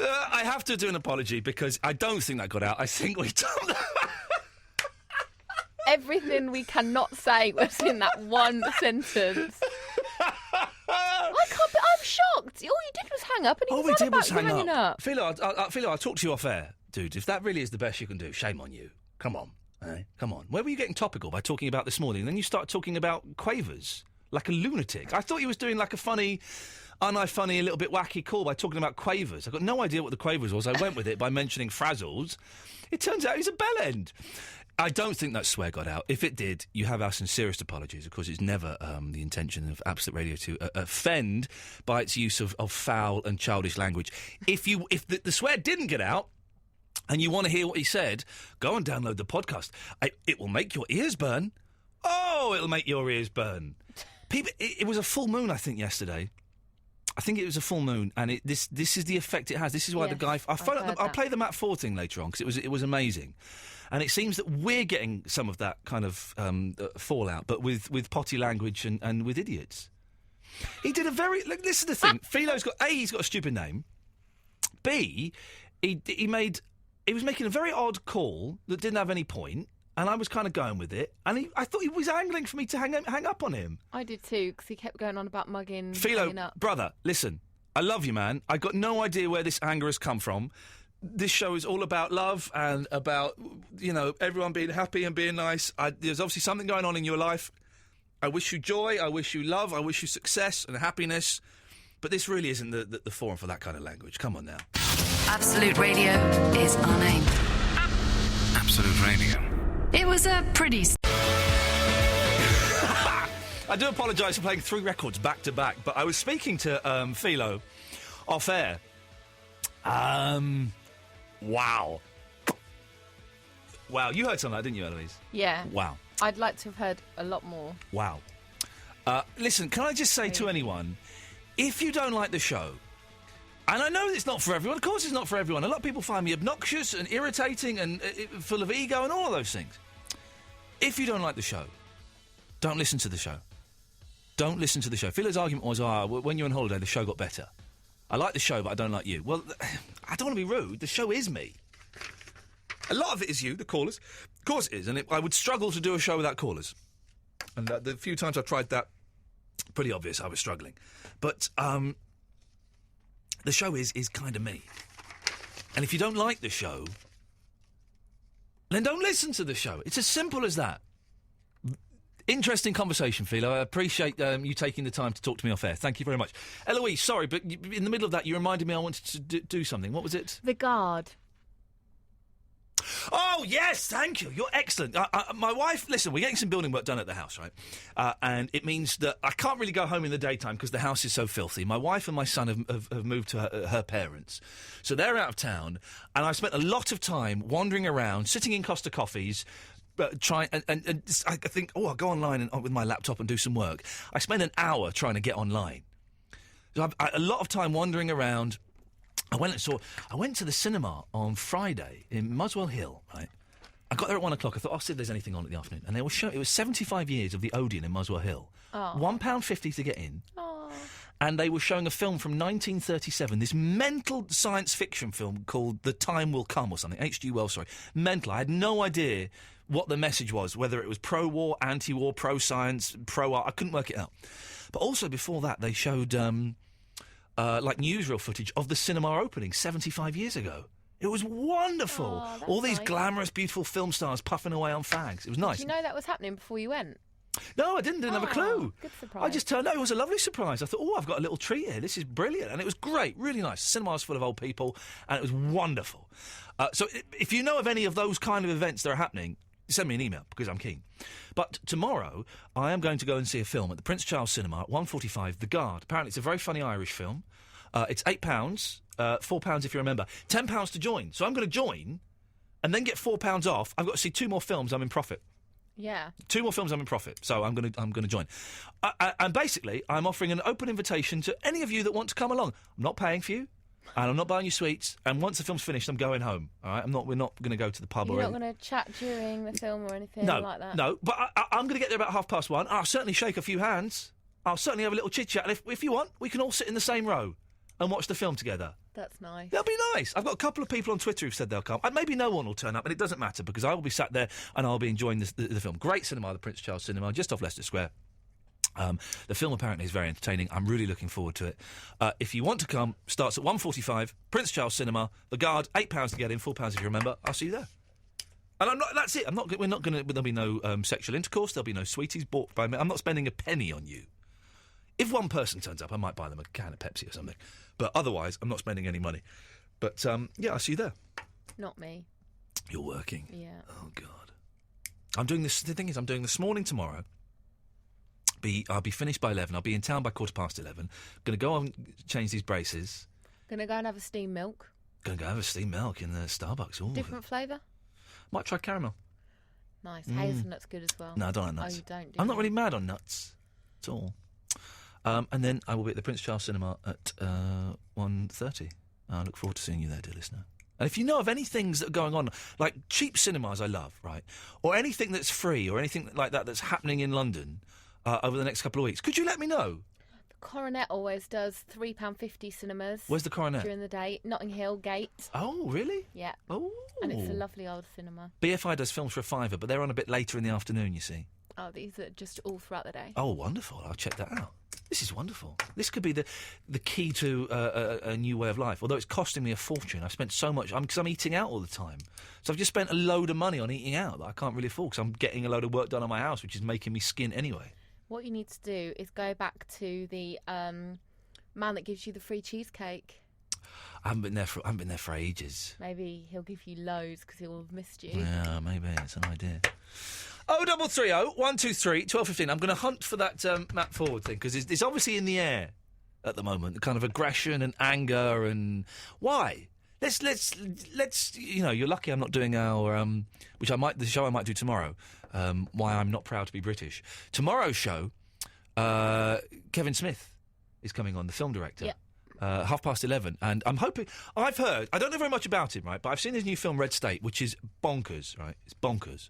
I have to do an apology because I don't think that got out. I think we done that. Everything we cannot say was in that one sentence. I can't. I'm shocked. All you did was hang up, and he was on about you hanging up. Philo, I'll talk to you off air, dude. If that really is the best you can do, shame on you. Come on, come on. Where were you getting topical by talking about this morning? Then you start talking about quavers like a lunatic. I thought you was doing like a funny, a little bit wacky call by talking about quavers. I got no idea what the quavers was. I went with it by mentioning frazzles. It turns out he's a bellend. I don't think that swear got out. If it did, you have our sincerest apologies. Of course, it's never the intention of Absolute Radio to offend by its use of foul and childish language. If the swear didn't get out and you want to hear what he said, go and download the podcast. It will make your ears burn. Oh, it'll make your ears burn. People, it was a full moon, I think, yesterday. I think it was a full moon, and this is the effect it has. This is why the guy... I'll play the Matt Ford thing later on, because it was amazing. And it seems that we're getting some of that kind of fallout, but with potty language and with idiots. He did a very... Look, this is the thing. Philo's got... he's got a stupid name, B, he was making a very odd call that didn't have any point, and I was kind of going with it, and I thought he was angling for me to hang up on him. I did too, because he kept going on about mugging, Philo, hanging up. brother, listen, I love you, man. I got no idea where this anger has come from. This show is all about love and about, everyone being happy and being nice. There's obviously something going on in your life. I wish you joy, I wish you love, I wish you success and happiness. But this really isn't the forum for that kind of language. Come on now. Absolute Radio is our name. Absolute Radio. It was a pretty... I do apologise for playing 3 records back to back, but I was speaking to Philo off air. Wow. Wow, you heard some of that, didn't you, Eloise? Yeah. Wow. I'd like to have heard a lot more. Wow. Listen, can I just say to anyone, if you don't like the show, and I know it's not for everyone, of course it's not for everyone. A lot of people find me obnoxious and irritating and full of ego and all of those things. If you don't like the show, don't listen to the show. Don't listen to the show. Philo's argument was, when you're on holiday, the show got better. I like the show, but I don't like you. Well, I don't want to be rude. The show is me. A lot of it is you, the callers. Of course it is, and I would struggle to do a show without callers. And the few times I've tried that, pretty obvious I was struggling. But the show is kind of me. And if you don't like the show, then don't listen to the show. It's as simple as that. Interesting conversation, Philo. I appreciate you taking the time to talk to me off air. Thank you very much. Eloise, sorry, but in the middle of that, you reminded me I wanted to do something. What was it? The Guard. Oh, yes, thank you. You're excellent. My wife, listen, we're getting some building work done at the house, right? And it means that I can't really go home in the daytime because the house is so filthy. My wife and my son have moved to her parents. So they're out of town, and I've spent a lot of time wandering around, sitting in Costa Coffees, trying and I think, I'll go online with my laptop and do some work. I spend an hour trying to get online. So a lot of time wandering around. I went to the cinema on Friday in Muswell Hill, right? I got there at 1 o'clock. I thought, I'll see if there's anything on in the afternoon. And they were showing, it was 75 years of the Odeon in Muswell Hill. Oh. £1.50 to get in. Oh. And they were showing a film from 1937, this mental science fiction film called The Time Will Come or something. H.G. Wells, sorry. Mental. I had no idea what the message was, whether it was pro-war, anti-war, pro-science, pro-art. I couldn't work it out. But also before that, they showed like newsreel footage of the cinema opening 75 years ago. It was wonderful. Oh, all these nice. Glamorous, beautiful film stars puffing away on fags. It was nice. Did you know that was happening before you went? No, I didn't have a clue. Good surprise. I just turned out. It was a lovely surprise. I thought, I've got a little treat here. This is brilliant. And it was great, really nice. The cinema was full of old people, and it was wonderful. So if you know of any of those kind of events that are happening, send me an email, because I'm keen. But tomorrow, I am going to go and see a film at the Prince Charles Cinema at 1:45, The Guard. Apparently, it's a very funny Irish film. It's £8, £4 if you remember, £10 to join. So I'm going to join and then get £4 off. I've got to see 2 more films. I'm in profit. Yeah. 2 more films. I'm in profit. So I'm going to join. And basically, I'm offering an open invitation to any of you that want to come along. I'm not paying for you, and I'm not buying you sweets. And once the film's finished, I'm going home. All right. We're not going to go to the pub. You're or not going to chat during the film or anything like that. No. But I'm going to get there about 1:30. I'll certainly shake a few hands. I'll certainly have a little chit chat. And if you want, we can all sit in the same row and watch the film together. That's nice. That'll be nice. I've got a couple of people on Twitter who've said they'll come. And maybe no one will turn up, and it doesn't matter, because I will be sat there and I'll be enjoying the film. Great cinema, the Prince Charles Cinema, just off Leicester Square. The film apparently is very entertaining. I'm really looking forward to it. If you want to come, starts at 1:45, Prince Charles Cinema, The Guard, £8 to get in, £4 if you remember. I'll see you there. And that's it. We're not going to. There'll be no sexual intercourse. There'll be no sweeties bought by me. I'm not spending a penny on you. If one person turns up, I might buy them a can of Pepsi or something. But otherwise, I'm not spending any money. But, yeah, I'll see you there. Not me. You're working? Yeah. Oh, God. I'm doing this... The thing is, I'm doing this morning tomorrow. I'll be finished by 11. I'll be in town by 11:15. Going to go on change these braces. Going to go and have a steamed milk. Going to go have a steamed milk in the Starbucks. Ooh. Different flavour? Might try caramel. Nice. Hazelnut's good as well. No, I don't like nuts. Oh, you don't, do I'm you? not really mad on nuts at all. And then I will be at the Prince Charles Cinema at 1:30. I look forward to seeing you there, dear listener. And if you know of any things that are going on, like cheap cinemas I love, right? Or anything that's free or anything like that that's happening in London over the next couple of weeks, could you let me know? Coronet always does £3.50 cinemas. Where's the Coronet? During the day, Notting Hill Gate. Oh, really? Yeah. Oh. And it's a lovely old cinema. BFI does films for £5, but they're on a bit later in the afternoon, you see. Oh, these are just all throughout the day. Oh, wonderful. I'll check that out. This is wonderful. This could be the key to a new way of life, although it's costing me a fortune. I've spent so much, because I'm eating out all the time. So I've just spent a load of money on eating out that I can't really afford, because I'm getting a load of work done on my house, which is making me skin anyway. What you need to do is go back to the man that gives you the free cheesecake. I haven't been there for ages. Maybe he'll give you loads because he'll have missed you. Yeah, maybe. It's an idea. 0330 123 1215. I'm going to hunt for that Matt Forward thing, because it's obviously in the air at the moment, the kind of aggression and anger and... Why? Let's you're lucky I'm not doing our... the show I might do tomorrow, Why I'm Not Proud to Be British. Tomorrow's show, Kevin Smith is coming on, the film director. Yeah. 11:30, and I'm hoping... I've heard... I don't know very much about him, right, but I've seen his new film, Red State, which is bonkers, right? It's bonkers.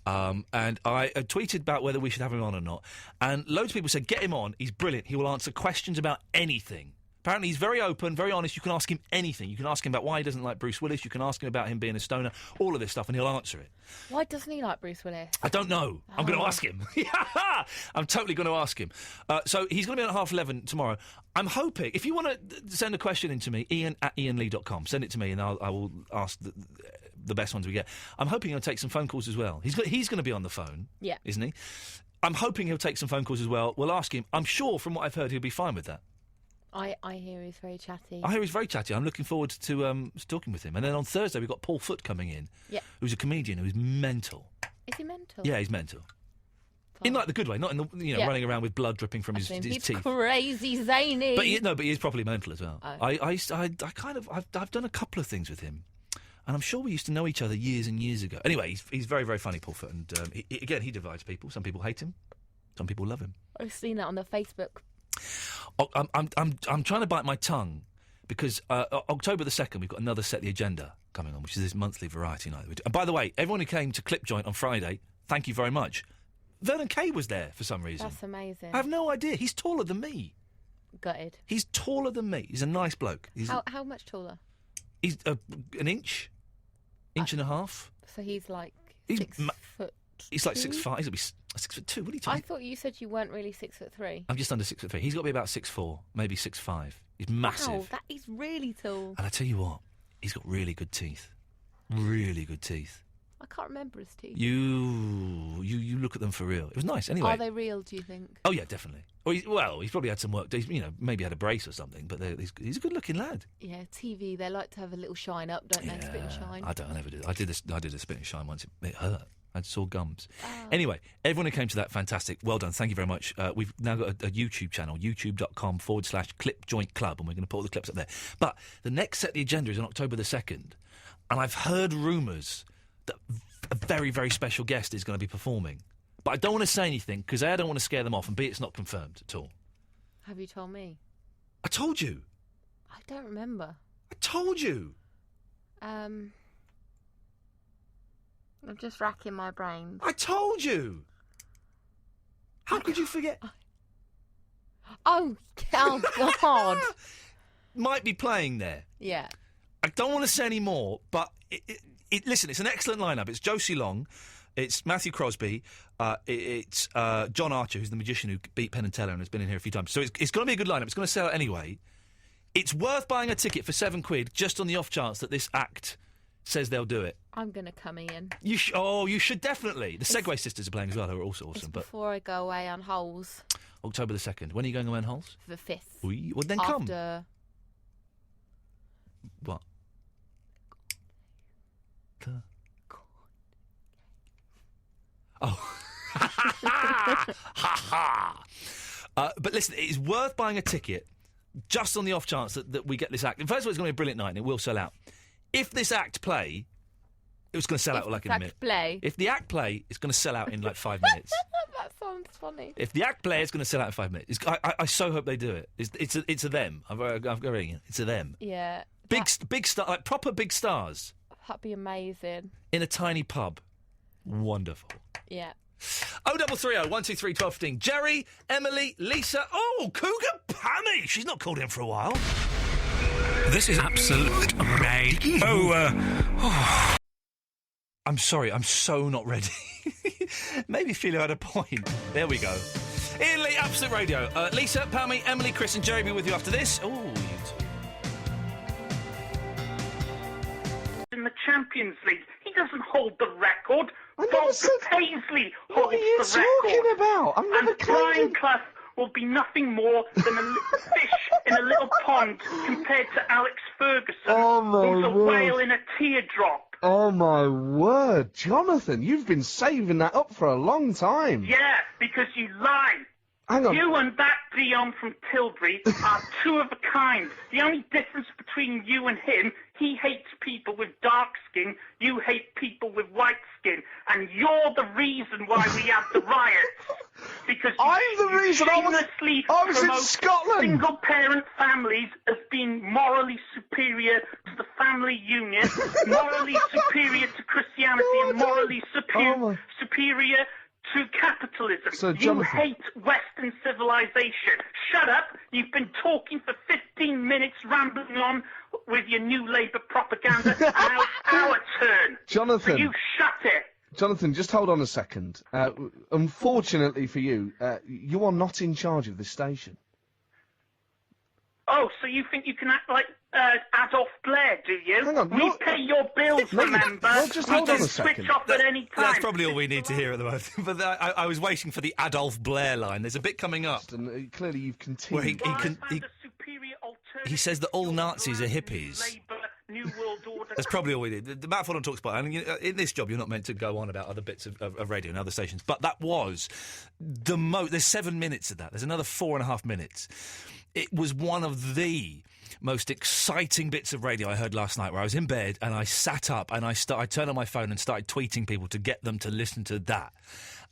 And I tweeted about whether we should have him on or not, and loads of people said, get him on, he's brilliant, he will answer questions about anything. Apparently he's very open, very honest, you can ask him anything. You can ask him about why he doesn't like Bruce Willis, you can ask him about him being a stoner, all of this stuff, and he'll answer it. Why doesn't he like Bruce Willis? I don't know. I'm going to ask him. I'm totally going to ask him. So he's going to be on at 11:30 tomorrow. I'm hoping, if you want to send a question in to me, iain@iainlee.com, send it to me and I will ask the best ones we get. I'm hoping he'll take some phone calls as well. He's going to be on the phone, yeah, isn't he? I'm hoping he'll take some phone calls as well. We'll ask him. I'm sure, from what I've heard, he'll be fine with that. I hear he's very chatty. I hear he's very chatty. I'm looking forward to talking with him. And then on Thursday, we've got Paul Foote coming in, who's a comedian who's mental. Is he mental? Yeah, he's mental. In like the good way, not in the running around with blood dripping from his he's teeth. Crazy zany. But he's properly mental as well. Oh. I've done a couple of things with him, and I'm sure we used to know each other years and years ago. Anyway, he's very, very funny, Paul Foote, and he divides people. Some people hate him, some people love him. I've seen that on the Facebook. I'm trying to bite my tongue because October the 2nd we've got another Set the Agenda coming on, which is this monthly variety night. And by the way, everyone who came to Clip Joint on Friday, thank you very much. Vernon Kay was there for some reason. That's amazing. I have no idea. He's taller than me. Gutted. He's taller than me. He's a nice bloke. How much taller? He's an inch and a half. So he's like 6 foot. He's like 6'5". He's going to be 6'2". What are you talking? I thought you said you weren't really 6'3". I'm just under 6'3". He's got to be about 6'4", maybe 6'5". He's massive. Wow, that is really tall. And I tell you what, he's got really good teeth. Really good teeth. I can't remember his teeth. You look at them for real. It was nice. Anyway, are they real? Do you think? Oh yeah, definitely. Well, he's probably had some work. Maybe had a brace or something. But he's a good-looking lad. Yeah, TV. They like to have a little shine up, don't they? Spit and shine. I never do. I did a spit and shine once. It hurt. I saw gums. Anyway, everyone who came to that, fantastic. Well done. Thank you very much. We've now got a YouTube channel, youtube.com/Clip Joint Club, and we're going to put all the clips up there. But the next Set the Agenda is on October the 2nd, and I've heard rumours that a very, very special guest is going to be performing. But I don't want to say anything, because A, I don't want to scare them off, and B, it's not confirmed at all. Have you told me? I told you. I don't remember. I told you. I'm just racking my brains. I told you. How could you forget? Oh God. Might be playing there. Yeah. I don't want to say any more, but listen, it's an excellent lineup. It's Josie Long, it's Matthew Crosby, it's John Archer, who's the magician who beat Penn and Teller and has been in here a few times. So it's going to be a good lineup. It's going to sell out anyway. It's worth buying a ticket for £7 just on the off chance that this act says they'll do it. I'm going to come in. You should definitely. The Segway Sisters are playing as well, who are also awesome. But before I go away on Holes. October the 2nd. When are you going away on Holes? The 5th. Well, then come. After... What? Oh. Ha ha! But listen, it's worth buying a ticket just on the off chance that we get this act. And first of all, it's going to be a brilliant night and it will sell out. If this act play, it was going to sell out like in a minute. If the act play, it's going to sell out in like 5 minutes. That sounds funny. If the act play, it's going to sell out in 5 minutes. I so hope they do it. It's a them. I'm going. It's a them. Yeah. Big star, like proper big stars. That'd be amazing. In a tiny pub. Wonderful. Yeah. 0330 123 1215. Jerry, Emily, Lisa. Oh, Cougar Pammy. She's not called in for a while. This is absolute radio. I'm sorry, I'm so not ready. Maybe Philo had a point. There we go. Iain Lee, Absolute Radio. Lisa, Pammy, Emily, Chris and Jerry will be with you after this. Oh, you two. In the Champions League, he doesn't hold the record. Bob Paisley holds the record. What are you talking about? I'm never And Brian Clough will be nothing more than a fish in a little pond compared to Alex Ferguson, who's a whale in a teardrop. Oh, my word. Jonathan, you've been saving that up for a long time. Yeah, because you lie. Hang on. You and that Dion from Tilbury are two of a kind. The only difference between you and him, he hates people with dark skin, you hate people with white skin. And you're the reason why we have the riots. Because I'm the reason I was in Scotland. Single-parent families as being morally superior to the family union, morally superior to Christianity, and morally superior to capitalism. So, you Jonathan, hate Western civilization. Shut up. You've been talking for 15 minutes, rambling on with your new Labour propaganda, and now it's our turn. Jonathan. So you shut it. Jonathan, just hold on a second. Unfortunately for you, you are not in charge of this station. Oh, so you think you can act like Adolf Blair, do you? Hang on, we pay your bills, remember? just hold on a second. Switch off at any time. That's probably all we need to hear at the moment. But I was waiting for the Adolf Blair line. There's a bit coming up. And clearly you've continued. Where he says that all Nazis are hippies. That's probably all we did. The Matt Fordham talks about, and in this job, you're not meant to go on about other bits of radio and other stations. But that was the most. There's 7 minutes of that. There's another 4.5 minutes. It was one of the most exciting bits of radio I heard last night, where I was in bed and I sat up and I turned on my phone and started tweeting people to get them to listen to that.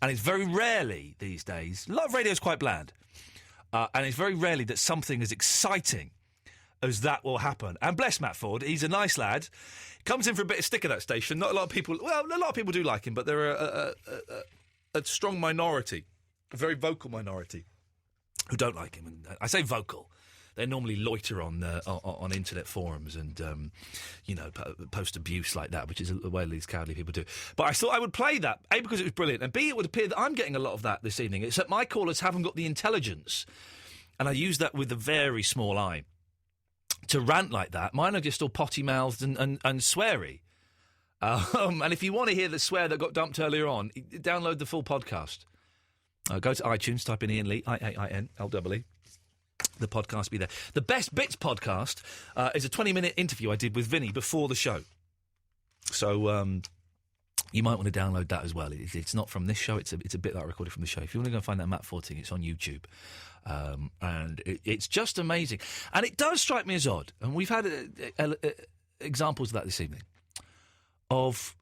And it's very rarely these days. A lot of radio is quite bland, and it's very rarely that something as exciting as that will happen. And bless Matt Ford, he's a nice lad. Comes in for a bit of stick at that station. Not a lot of people. Well, a lot of people do like him, but there are a strong minority, a very vocal minority, who don't like him. And I say vocal. They normally loiter on internet forums and post abuse like that, which is the way these cowardly people do. But I thought I would play that, A, because it was brilliant, and B, it would appear that I'm getting a lot of that this evening, except my callers haven't got the intelligence, and I use that with a very small eye, to rant like that. Mine are just all potty-mouthed and sweary. And if you want to hear the swear that got dumped earlier on, download the full podcast. Go to iTunes, type in Iain Lee, IAINLEE. The podcast will be there. The Best Bits podcast is a 20-minute interview I did with Vinny before the show. So you might want to download that as well. It's not from this show. It's a bit that I recorded from the show. If you want to go and find that Matt Ford thing, it's on YouTube. And it's just amazing. And it does strike me as odd, and we've had examples of that this evening, of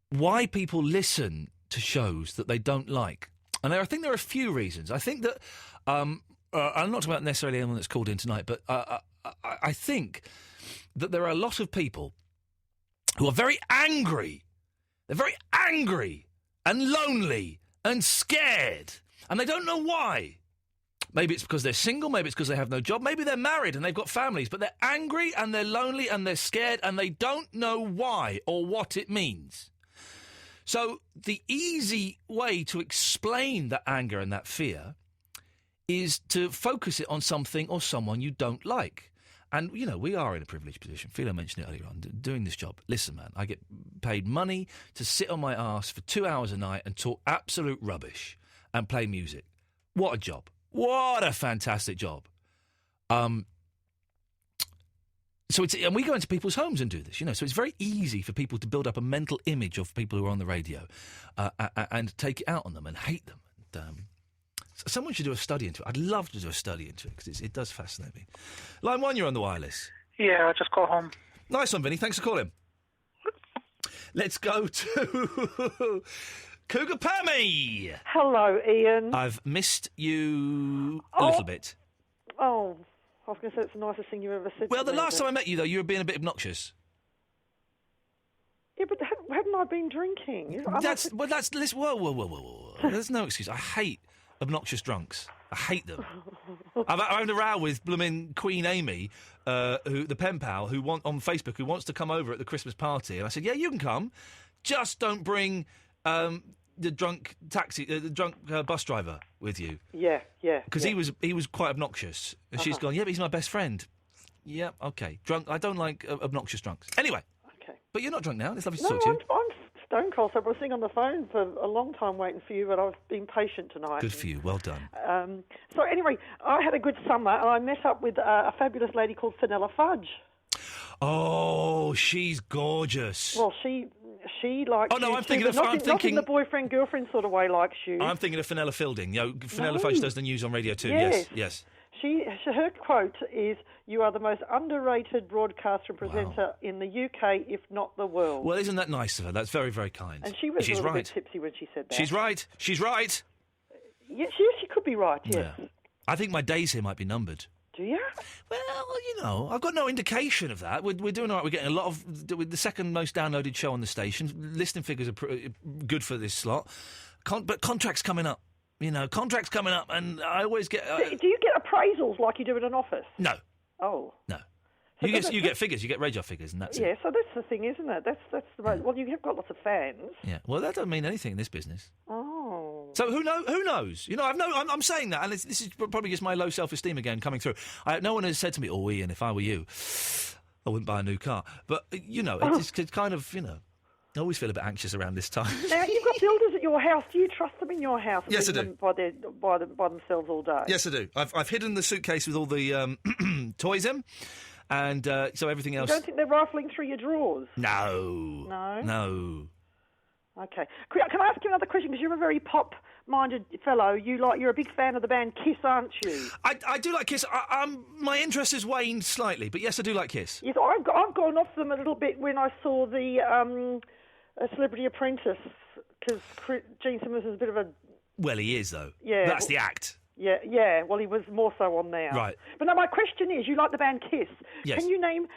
why people listen to shows that they don't like. And I think there are a few reasons. I think that, I'm not talking about necessarily anyone that's called in tonight, but I think that there are a lot of people who are very angry. They're very angry and lonely and scared. And they don't know why. Maybe it's because they're single, maybe it's because they have no job, maybe they're married and they've got families, but they're angry and they're lonely and they're scared and they don't know why or what it means. So the easy way to explain that anger and that fear is to focus it on something or someone you don't like. And, we are in a privileged position. Philo mentioned it earlier on, doing this job. Listen, man, I get paid money to sit on my arse for 2 hours a night and talk absolute rubbish and play music. What a job. What a fantastic job. And we go into people's homes and do this, so it's very easy for people to build up a mental image of people who are on the radio and take it out on them and hate them. And, someone should do a study into it. I'd love to do a study into it because it does fascinate me. Line 1, you're on the wireless. Yeah, I just got home. Nice one, Vinny. Thanks for calling. Let's go to Cougar Pammy. Hello, Iain. I've missed you a little bit. Oh, I was going to say it's the nicest thing you've ever said. Well, the last time I met you, though, you were being a bit obnoxious. Yeah, but hadn't I been drinking? Listen, whoa. There's no excuse. I hate obnoxious drunks. I hate them. I've had a row with blooming Queen Amy, who the pen pal, on Facebook, who wants to come over at the Christmas party, and I said, yeah, you can come, just don't bring the drunk bus driver with you. Yeah. Because he was quite obnoxious. And she's gone, yeah, but he's my best friend. Yeah, okay. Drunk. I don't like obnoxious drunks. Anyway. Okay. But you're not drunk now. It's lovely to talk to you. I'm stone cold. So I was sitting on the phone for a long time waiting for you, but I've been patient tonight. Good for you. Well done. So anyway, I had a good summer, and I met up with a fabulous lady called Fenella Fudge. Oh, she's gorgeous. Well, she likes. Oh no, you I'm too, thinking but of. not I'm in thinking the boyfriend girlfriend sort of way likes you. I'm thinking of Fenella Fielding. Fenella No. Fudge does the news on Radio 2. Yes. Her quote is, "You are the most underrated broadcaster and presenter in the UK, if not the world." Well, isn't that nice of her? That's very, very kind. And she was she's a little right. bit tipsy when she said that. She's right. Yeah, she could be right. Yes. Yeah. I think my days here might be numbered. Do you? Well, I've got no indication of that. We're doing all right. We're getting a lot of the second most downloaded show on the station. Listening figures are good for this slot. But contracts coming up. Contracts coming up, and I always get. Do you get appraisals like you do in an office? No. Oh. No. You get figures. You get radio figures, and that's it. Yeah, so that's the thing, isn't it? That's the right. Well, you have got lots of fans. Yeah. Well, that doesn't mean anything in this business. Oh. So who knows? I'm saying that, and this is probably just my low self-esteem again coming through. No one has said to me, "Oh, Ian, if I were you, I wouldn't buy a new car." But it's kind of I always feel a bit anxious around this time. Now you've got builders at your house. Do you trust them in your house? Yes, I do. By themselves all day. Yes, I do. I've hidden the suitcase with all the toys in, and so everything else. You don't think they're rifling through your drawers? No. No. Okay. Can I ask you another question? Because you're a very pop-minded fellow. You're a big fan of the band Kiss, aren't you? I do like Kiss. My interest has waned slightly, but yes, I do like Kiss. Yes, I've gone off them a little bit when I saw the Celebrity Apprentice, because Gene Simmons is a bit of a... Well, he is, though. Yeah. That's the act. Yeah. Well, he was more so on there. Right. But no, my question is, you like the band Kiss. Yes. Can you name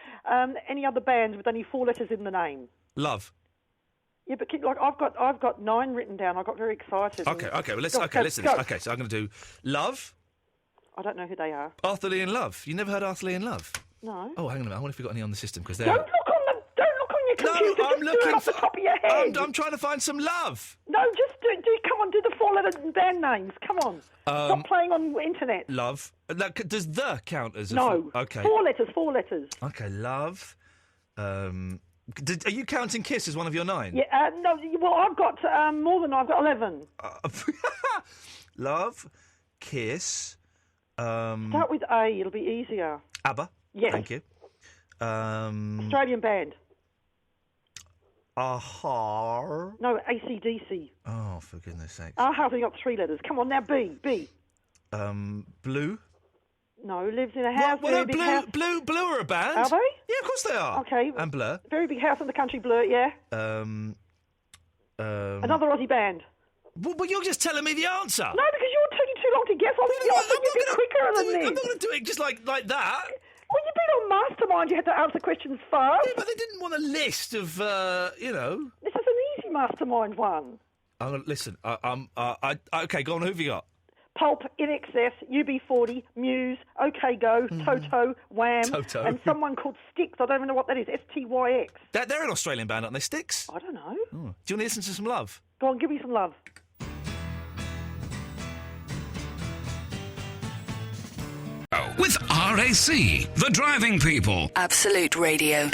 any other bands with only 4 letters in the name? Love. Yeah, but I've got 9 written down. I got very excited. Okay. Well, listen. Go. Okay, so I'm going to do Love. I don't know who they are. Arthur Lee and Love. You never heard Arthur Lee and Love? No. Oh, hang on a minute. I wonder if we've got any on the system because they're. Don't look on your computer. No, I'm looking off the top of your head. I'm trying to find some love. No, just come on, do the 4-letter band names. Come on. Stop playing on the internet. Love. Does the count as a... No. Okay. 4 letters. Okay, Love. Are you counting Kiss as one of your 9? Yeah, no, well, I've got more than I've got 11. Love, Kiss... Start with A, it'll be easier. ABBA. Yes. Thank you. Australian band. Aha. No, AC/DC. Oh, for goodness sakes. Aha's only got 3 letters. Come on, now B. Blue. No, lives in a house. Well, house. Blue are a band. Are they? Yeah, of course they are. Okay. And Blur. Very big house in the country, Blur, yeah. Another Aussie band. Well, you're just telling me the answer. No, because you're taking too long to guess. You're a bit quicker than this. I'm not going to do it just like that. Well, you've been on Mastermind. You had to answer questions fast. Yeah, but they didn't want a list of, This is an easy Mastermind one. Listen, okay, go on. Who have you got? Pulp, In Excess, UB40, Muse, OK Go, Toto, Wham, Toto. and someone called Styx. I don't even know what that is. STYX. They're an Australian band, aren't they? Styx? I don't know. Oh. Do you want to listen to some Love? Go on, give me some love. With RAC, the driving people. Absolute Radio.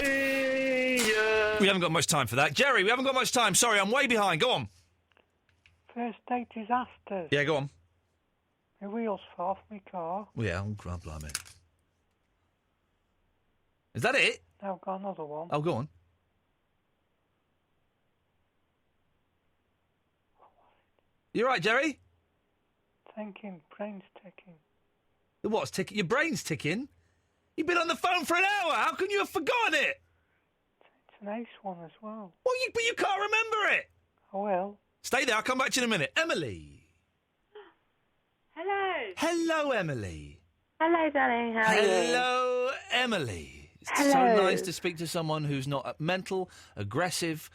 We haven't got much time for that. Jerry, we haven't got much time. Sorry, I'm way behind. Go on. First date disasters. Yeah, go on. My wheels fell off my car. Yeah, God blimey. Is that it? Now I've got another one. Oh, go on. You right, Jerry? Thinking, brain's ticking. The what's ticking? Your brain's ticking? You've been on the phone for an hour. How can you have forgotten it? It's an ace one as well. Well, but you can't remember it. I will. Stay there. I'll come back to you in a minute. Emily. Hello. Hello, Emily. Hello, darling. How are you? Hello, Emily. So Hello. nice to speak to someone who's not mental, aggressive,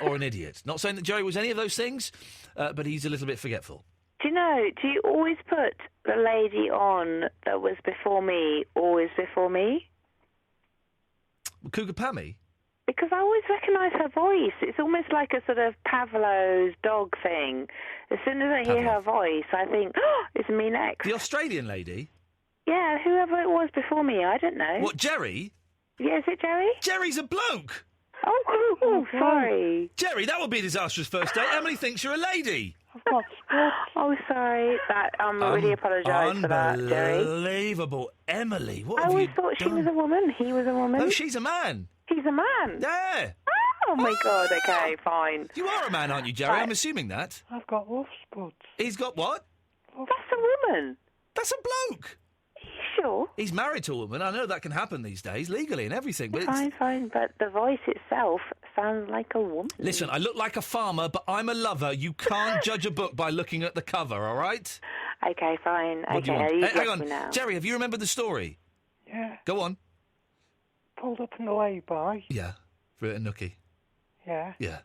or an idiot. Not saying that Jerry was any of those things, but he's a little bit forgetful. Do you always put the lady on that was before me, always before me? Cougar Pammy? Because I always recognise her voice. It's almost like a sort of Pavlov's dog thing. As soon as I hear her voice, I think, oh, it's me next. The Australian lady? Yeah, whoever it was before me, I don't know. What, Jerry? Yeah, is it Jerry? Jerry's a bloke! Oh, sorry. Jerry, that would be a disastrous first date. Emily thinks you're a lady. Oh, sorry. Really apologise for that, Jerry. Unbelievable. Emily, what I have always you thought she done? was a woman. He was a woman. No, she's a man. He's a man? Yeah. Oh, my God. Okay, fine. You are a man, aren't you, Jerry? Right. I'm assuming that. I've got wolf spots. He's got what? That's a woman. That's a bloke. Sure. He's married to a woman. I know that can happen these days, legally and everything. But it's... Fine, but the voice itself sounds like a woman. Listen, I look like a farmer, but I'm a lover. You can't judge a book by looking at the cover, all right? Okay, fine. What do you want? You Hang got me on. now. Jerry, have you remembered the story? Yeah. Go on. Pulled up in the lay-by. Yeah. For a nookie. Yeah. Yeah.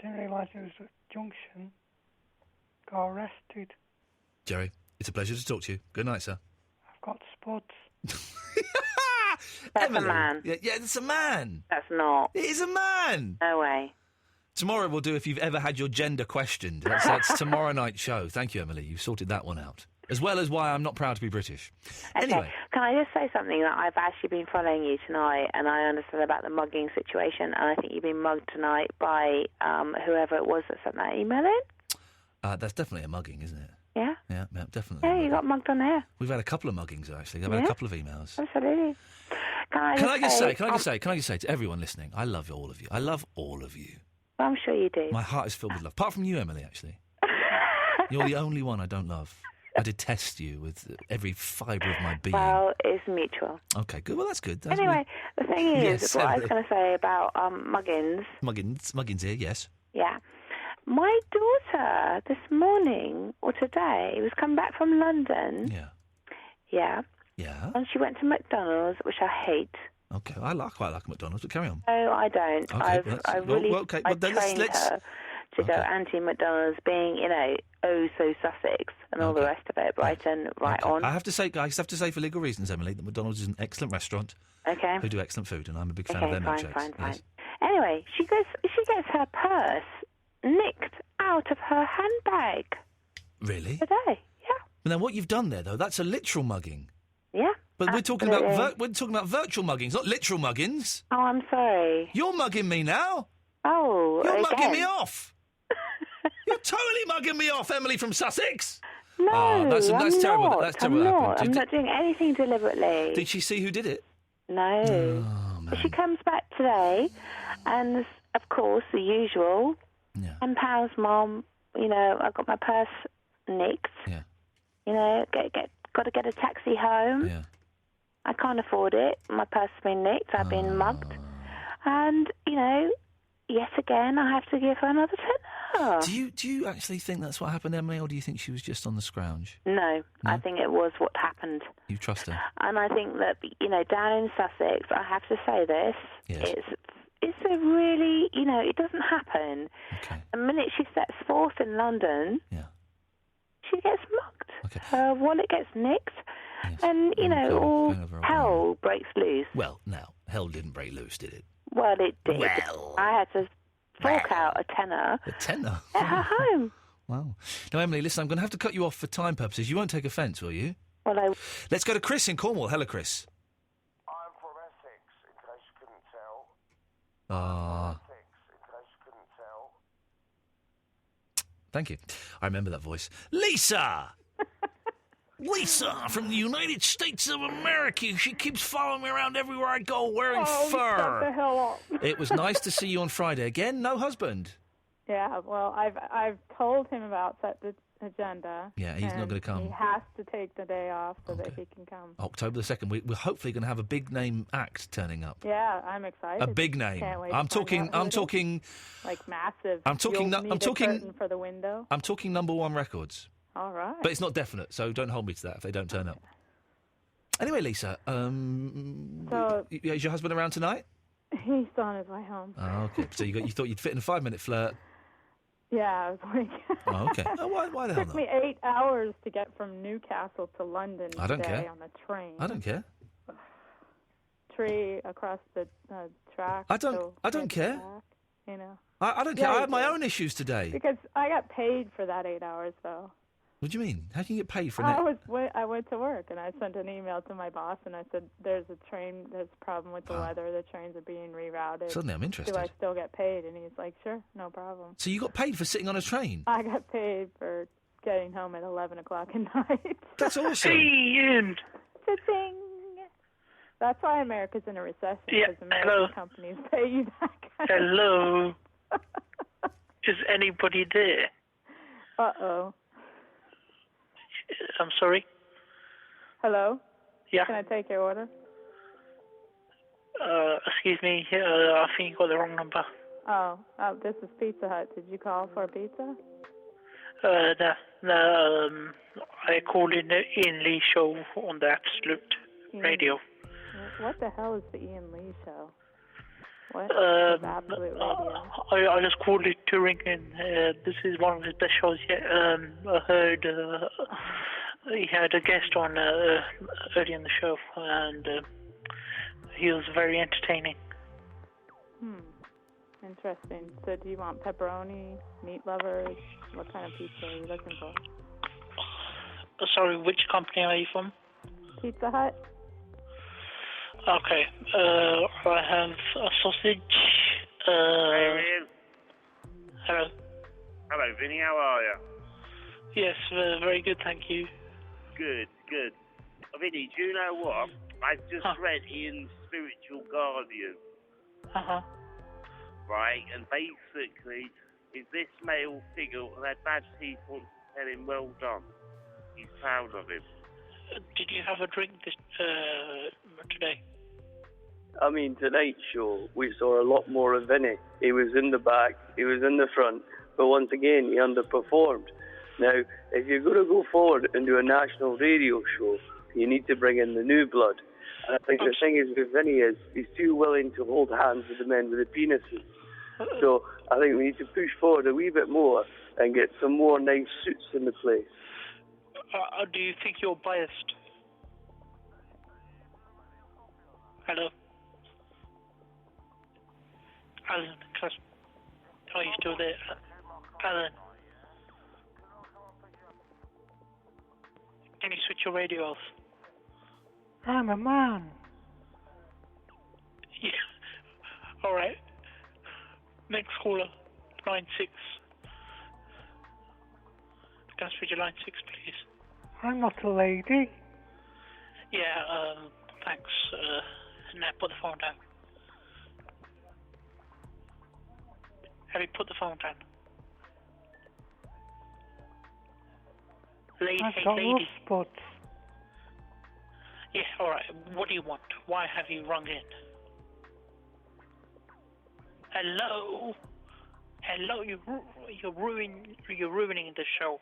Didn't realise it was a junction. Got arrested. Jerry, it's a pleasure to talk to you. Good night, sir. I've got spots. That's Emily. a man. Yeah, it's a man. That's not. It is a man. No way. Tomorrow we'll do if you've ever had your gender questioned. That's tomorrow night's show. Thank you, Emily. You've sorted that one out. As well as why I'm not proud to be British. Okay. Anyway. Can I just say something? That I've actually been following you tonight, and I understand about the mugging situation, and I think you've been mugged tonight by whoever it was that sent that email in. That's definitely a mugging, isn't it? Yeah? Yeah, definitely. Yeah, you got mugged on there. We've had a couple of muggings, actually. I've had Yeah? a couple of emails. Absolutely. Can I Can I just say to everyone listening, I love all of you. I love all of you. I'm sure you do. My heart is filled with love. Apart from you, Emily, actually. You're the only one I don't love. I detest you with every fibre of my being. Well, it's mutual. Okay, good. Well, that's good. That's Anyway, the thing is, Yes, what I was Emily. going to say about muggins. Muggins here, yes. Yeah. My daughter this morning or today was coming back from London. Yeah. Yeah. Yeah. And she went to McDonald's, which I hate. Okay, I quite like McDonald's, but carry on. No, I don't. Okay, I really okay. Well, then trained her to go anti-McDonald's, being, oh so Sussex and all the rest of it, Brighton, right on. I have to say for legal reasons, Emily, that McDonald's is an excellent restaurant. Okay. Who do excellent food, and I'm a big fan Okay, of their fine, milkshakes. fine. Yes. Anyway, she gets her purse nicked out of her handbag Really? today. Yeah. But then what you've done there, though, that's a literal mugging. Yeah. But absolutely. we're talking about virtual muggings, not literal muggings. Oh, I'm sorry. You're mugging me now. Oh, You're mugging again. me off. You're totally mugging me off, Emily from Sussex. No, Oh, that's I'm terrible. not. That's terrible. I'm that not. happened. I'm not doing anything deliberately. Did she see who did it? No. Oh, But she comes back today, and of course, the usual. Yeah. £10, Mom. I got my purse nicked. Yeah. Got to get a taxi home. Yeah. I can't afford it. My purse has been nicked. I've been mugged. And, yet again, I have to give her another tenner. Do you actually think that's what happened, Emily, or do you think she was just on the scrounge? No, I think it was what happened. You trust her? And I think that, down in Sussex, I have to say this, it's a really, it doesn't happen. Okay. The minute she sets forth in London, she gets mugged. Okay. Her wallet gets nicked, and, all hell breaks loose. Well, now, hell didn't break loose, did it? Well, it did. Well. I had to fork out a tenner. A tenner? At her home. Wow. Now, Emily, listen, I'm going to have to cut you off for time purposes. You won't take offence, will you? Well, Let's go to Chris in Cornwall. Hello, Chris. I'm from Essex, in case you couldn't tell. Essex, in case you couldn't tell. Thank you. I remember that voice. Lisa! Lisa from the United States of America. She keeps following me around everywhere I go wearing fur. Shut the hell up. It was nice to see you on Friday. Again, no husband. Yeah, well, I've told him about set the agenda. Yeah, he's not and gonna come. He has to take the day off so that he can come. October the 2nd. We're hopefully going to have a big name act turning up. Yeah, I'm excited. A big name. Can't wait I'm to find out who it is. talking Like massive. I'm talking You'll nu- need I'm a talking- curtain for the window. I'm talking number one records. All right. But it's not definite, so don't hold me to that if they don't turn up. Anyway, Lisa, is your husband around tonight? He's on his way home. Oh, okay. So you thought you'd fit in a 5-minute flirt? Yeah, I was like... Oh, okay. Oh, why the hell It took not? me 8 hours to get from Newcastle to London I don't today care. on the train. I don't care. Tree across the track. I don't care. Back, you know. I don't care. Yeah, I have my you own issues today. Because I got paid for that 8 hours, though. What do you mean? How can you get paid for I that? went to work and I sent an email to my boss and I said, there's a problem with the weather. The trains are being rerouted. Suddenly I'm interested. Do I still get paid? And he's like, sure, no problem. So you got paid for sitting on a train? I got paid for getting home at 11 o'clock at night. That's awesome. Hey, Ian. Cha-ching. That's why America's in a recession, Yeah, because American hello. companies pay you that kind Hello. Is anybody there? Uh-oh. I'm sorry? Hello? Yeah? Can I take your order? Excuse me, I think you got the wrong number. Oh, this is Pizza Hut. Did you call for a pizza? No, I called in the Ian Lee show on the Absolute Radio. What the hell is the Ian Lee show? What is Absolute Radio? I just called it to ring in. This is one of his best shows yet. I heard he had a guest on early in the show, and he was very entertaining. Interesting. So do you want pepperoni, meat lovers? What kind of pizza are you looking for? Sorry, which company are you from? Pizza Hut? Okay, I have a sausage. Hey, Ian. Hello. Hello, Vinny. How are you? Yes, very good, thank you. Good, good. Vinny, do you know what? I've just read Ian's Spiritual Guardian. Uh-huh. Right, and basically, is this male figure that bad teeth wants to tell him well done. He's proud of him. Did you have a drink today? I mean, tonight's show, we saw a lot more of Vinny. He was in the back, he was in the front, but once again, he underperformed. Now, if you're going to go forward and do a national radio show, you need to bring in the new blood. And I think the thing is with Vinny is he's too willing to hold hands with the men with the penises. So I think we need to push forward a wee bit more and get some more nice suits in the place. Do you think you're biased? Hello? Alan, are you still there? Alan? Can you switch your radio off? I'm a man. Yeah. Alright. Next caller, line 6. Can I switch to line 6, please? I'm not a lady. Yeah, thanks. Now put the phone down. Have you put the phone down? I've got rough spots. Yeah, alright. What do you want? Why have you rung in? Hello? Hello, you're ruining the show.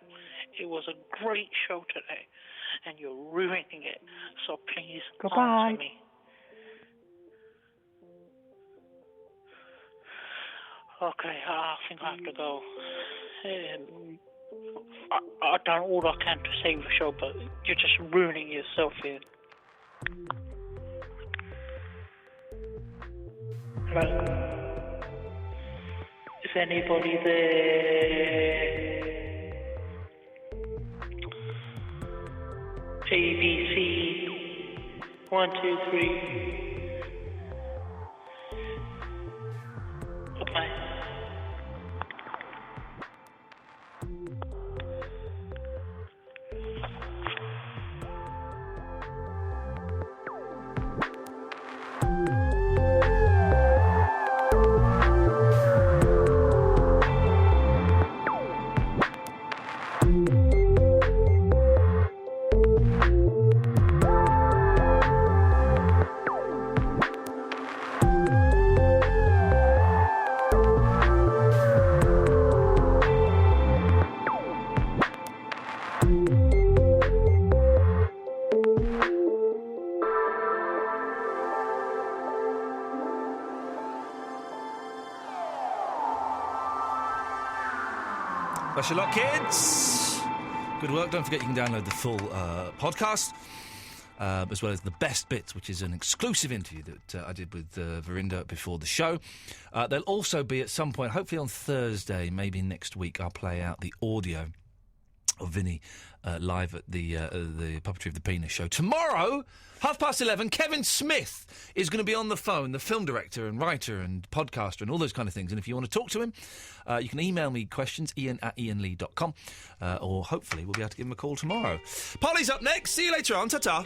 It was a great show today, and you're ruining it. So please answer me. Okay, I think I have to go. I've done all I can to save the show, but you're just ruining yourself here. Hello? Is anybody there? ABC 1, 2, 3. Goodbye. Bless you lot, kids. Good work. Don't forget you can download the full podcast, as well as the best bits, which is an exclusive interview that I did with Verinder before the show. There'll also be at some point, hopefully on Thursday, maybe next week, I'll play out the audio of Vinny live at the Puppetry of the Penis show. Tomorrow, 11:30, Kevin Smith is going to be on the phone, the film director and writer and podcaster and all those kind of things. And if you want to talk to him, you can email me questions, iain@iainlee.com, or hopefully we'll be able to give him a call tomorrow. Polly's up next. See you later on. Ta-ta.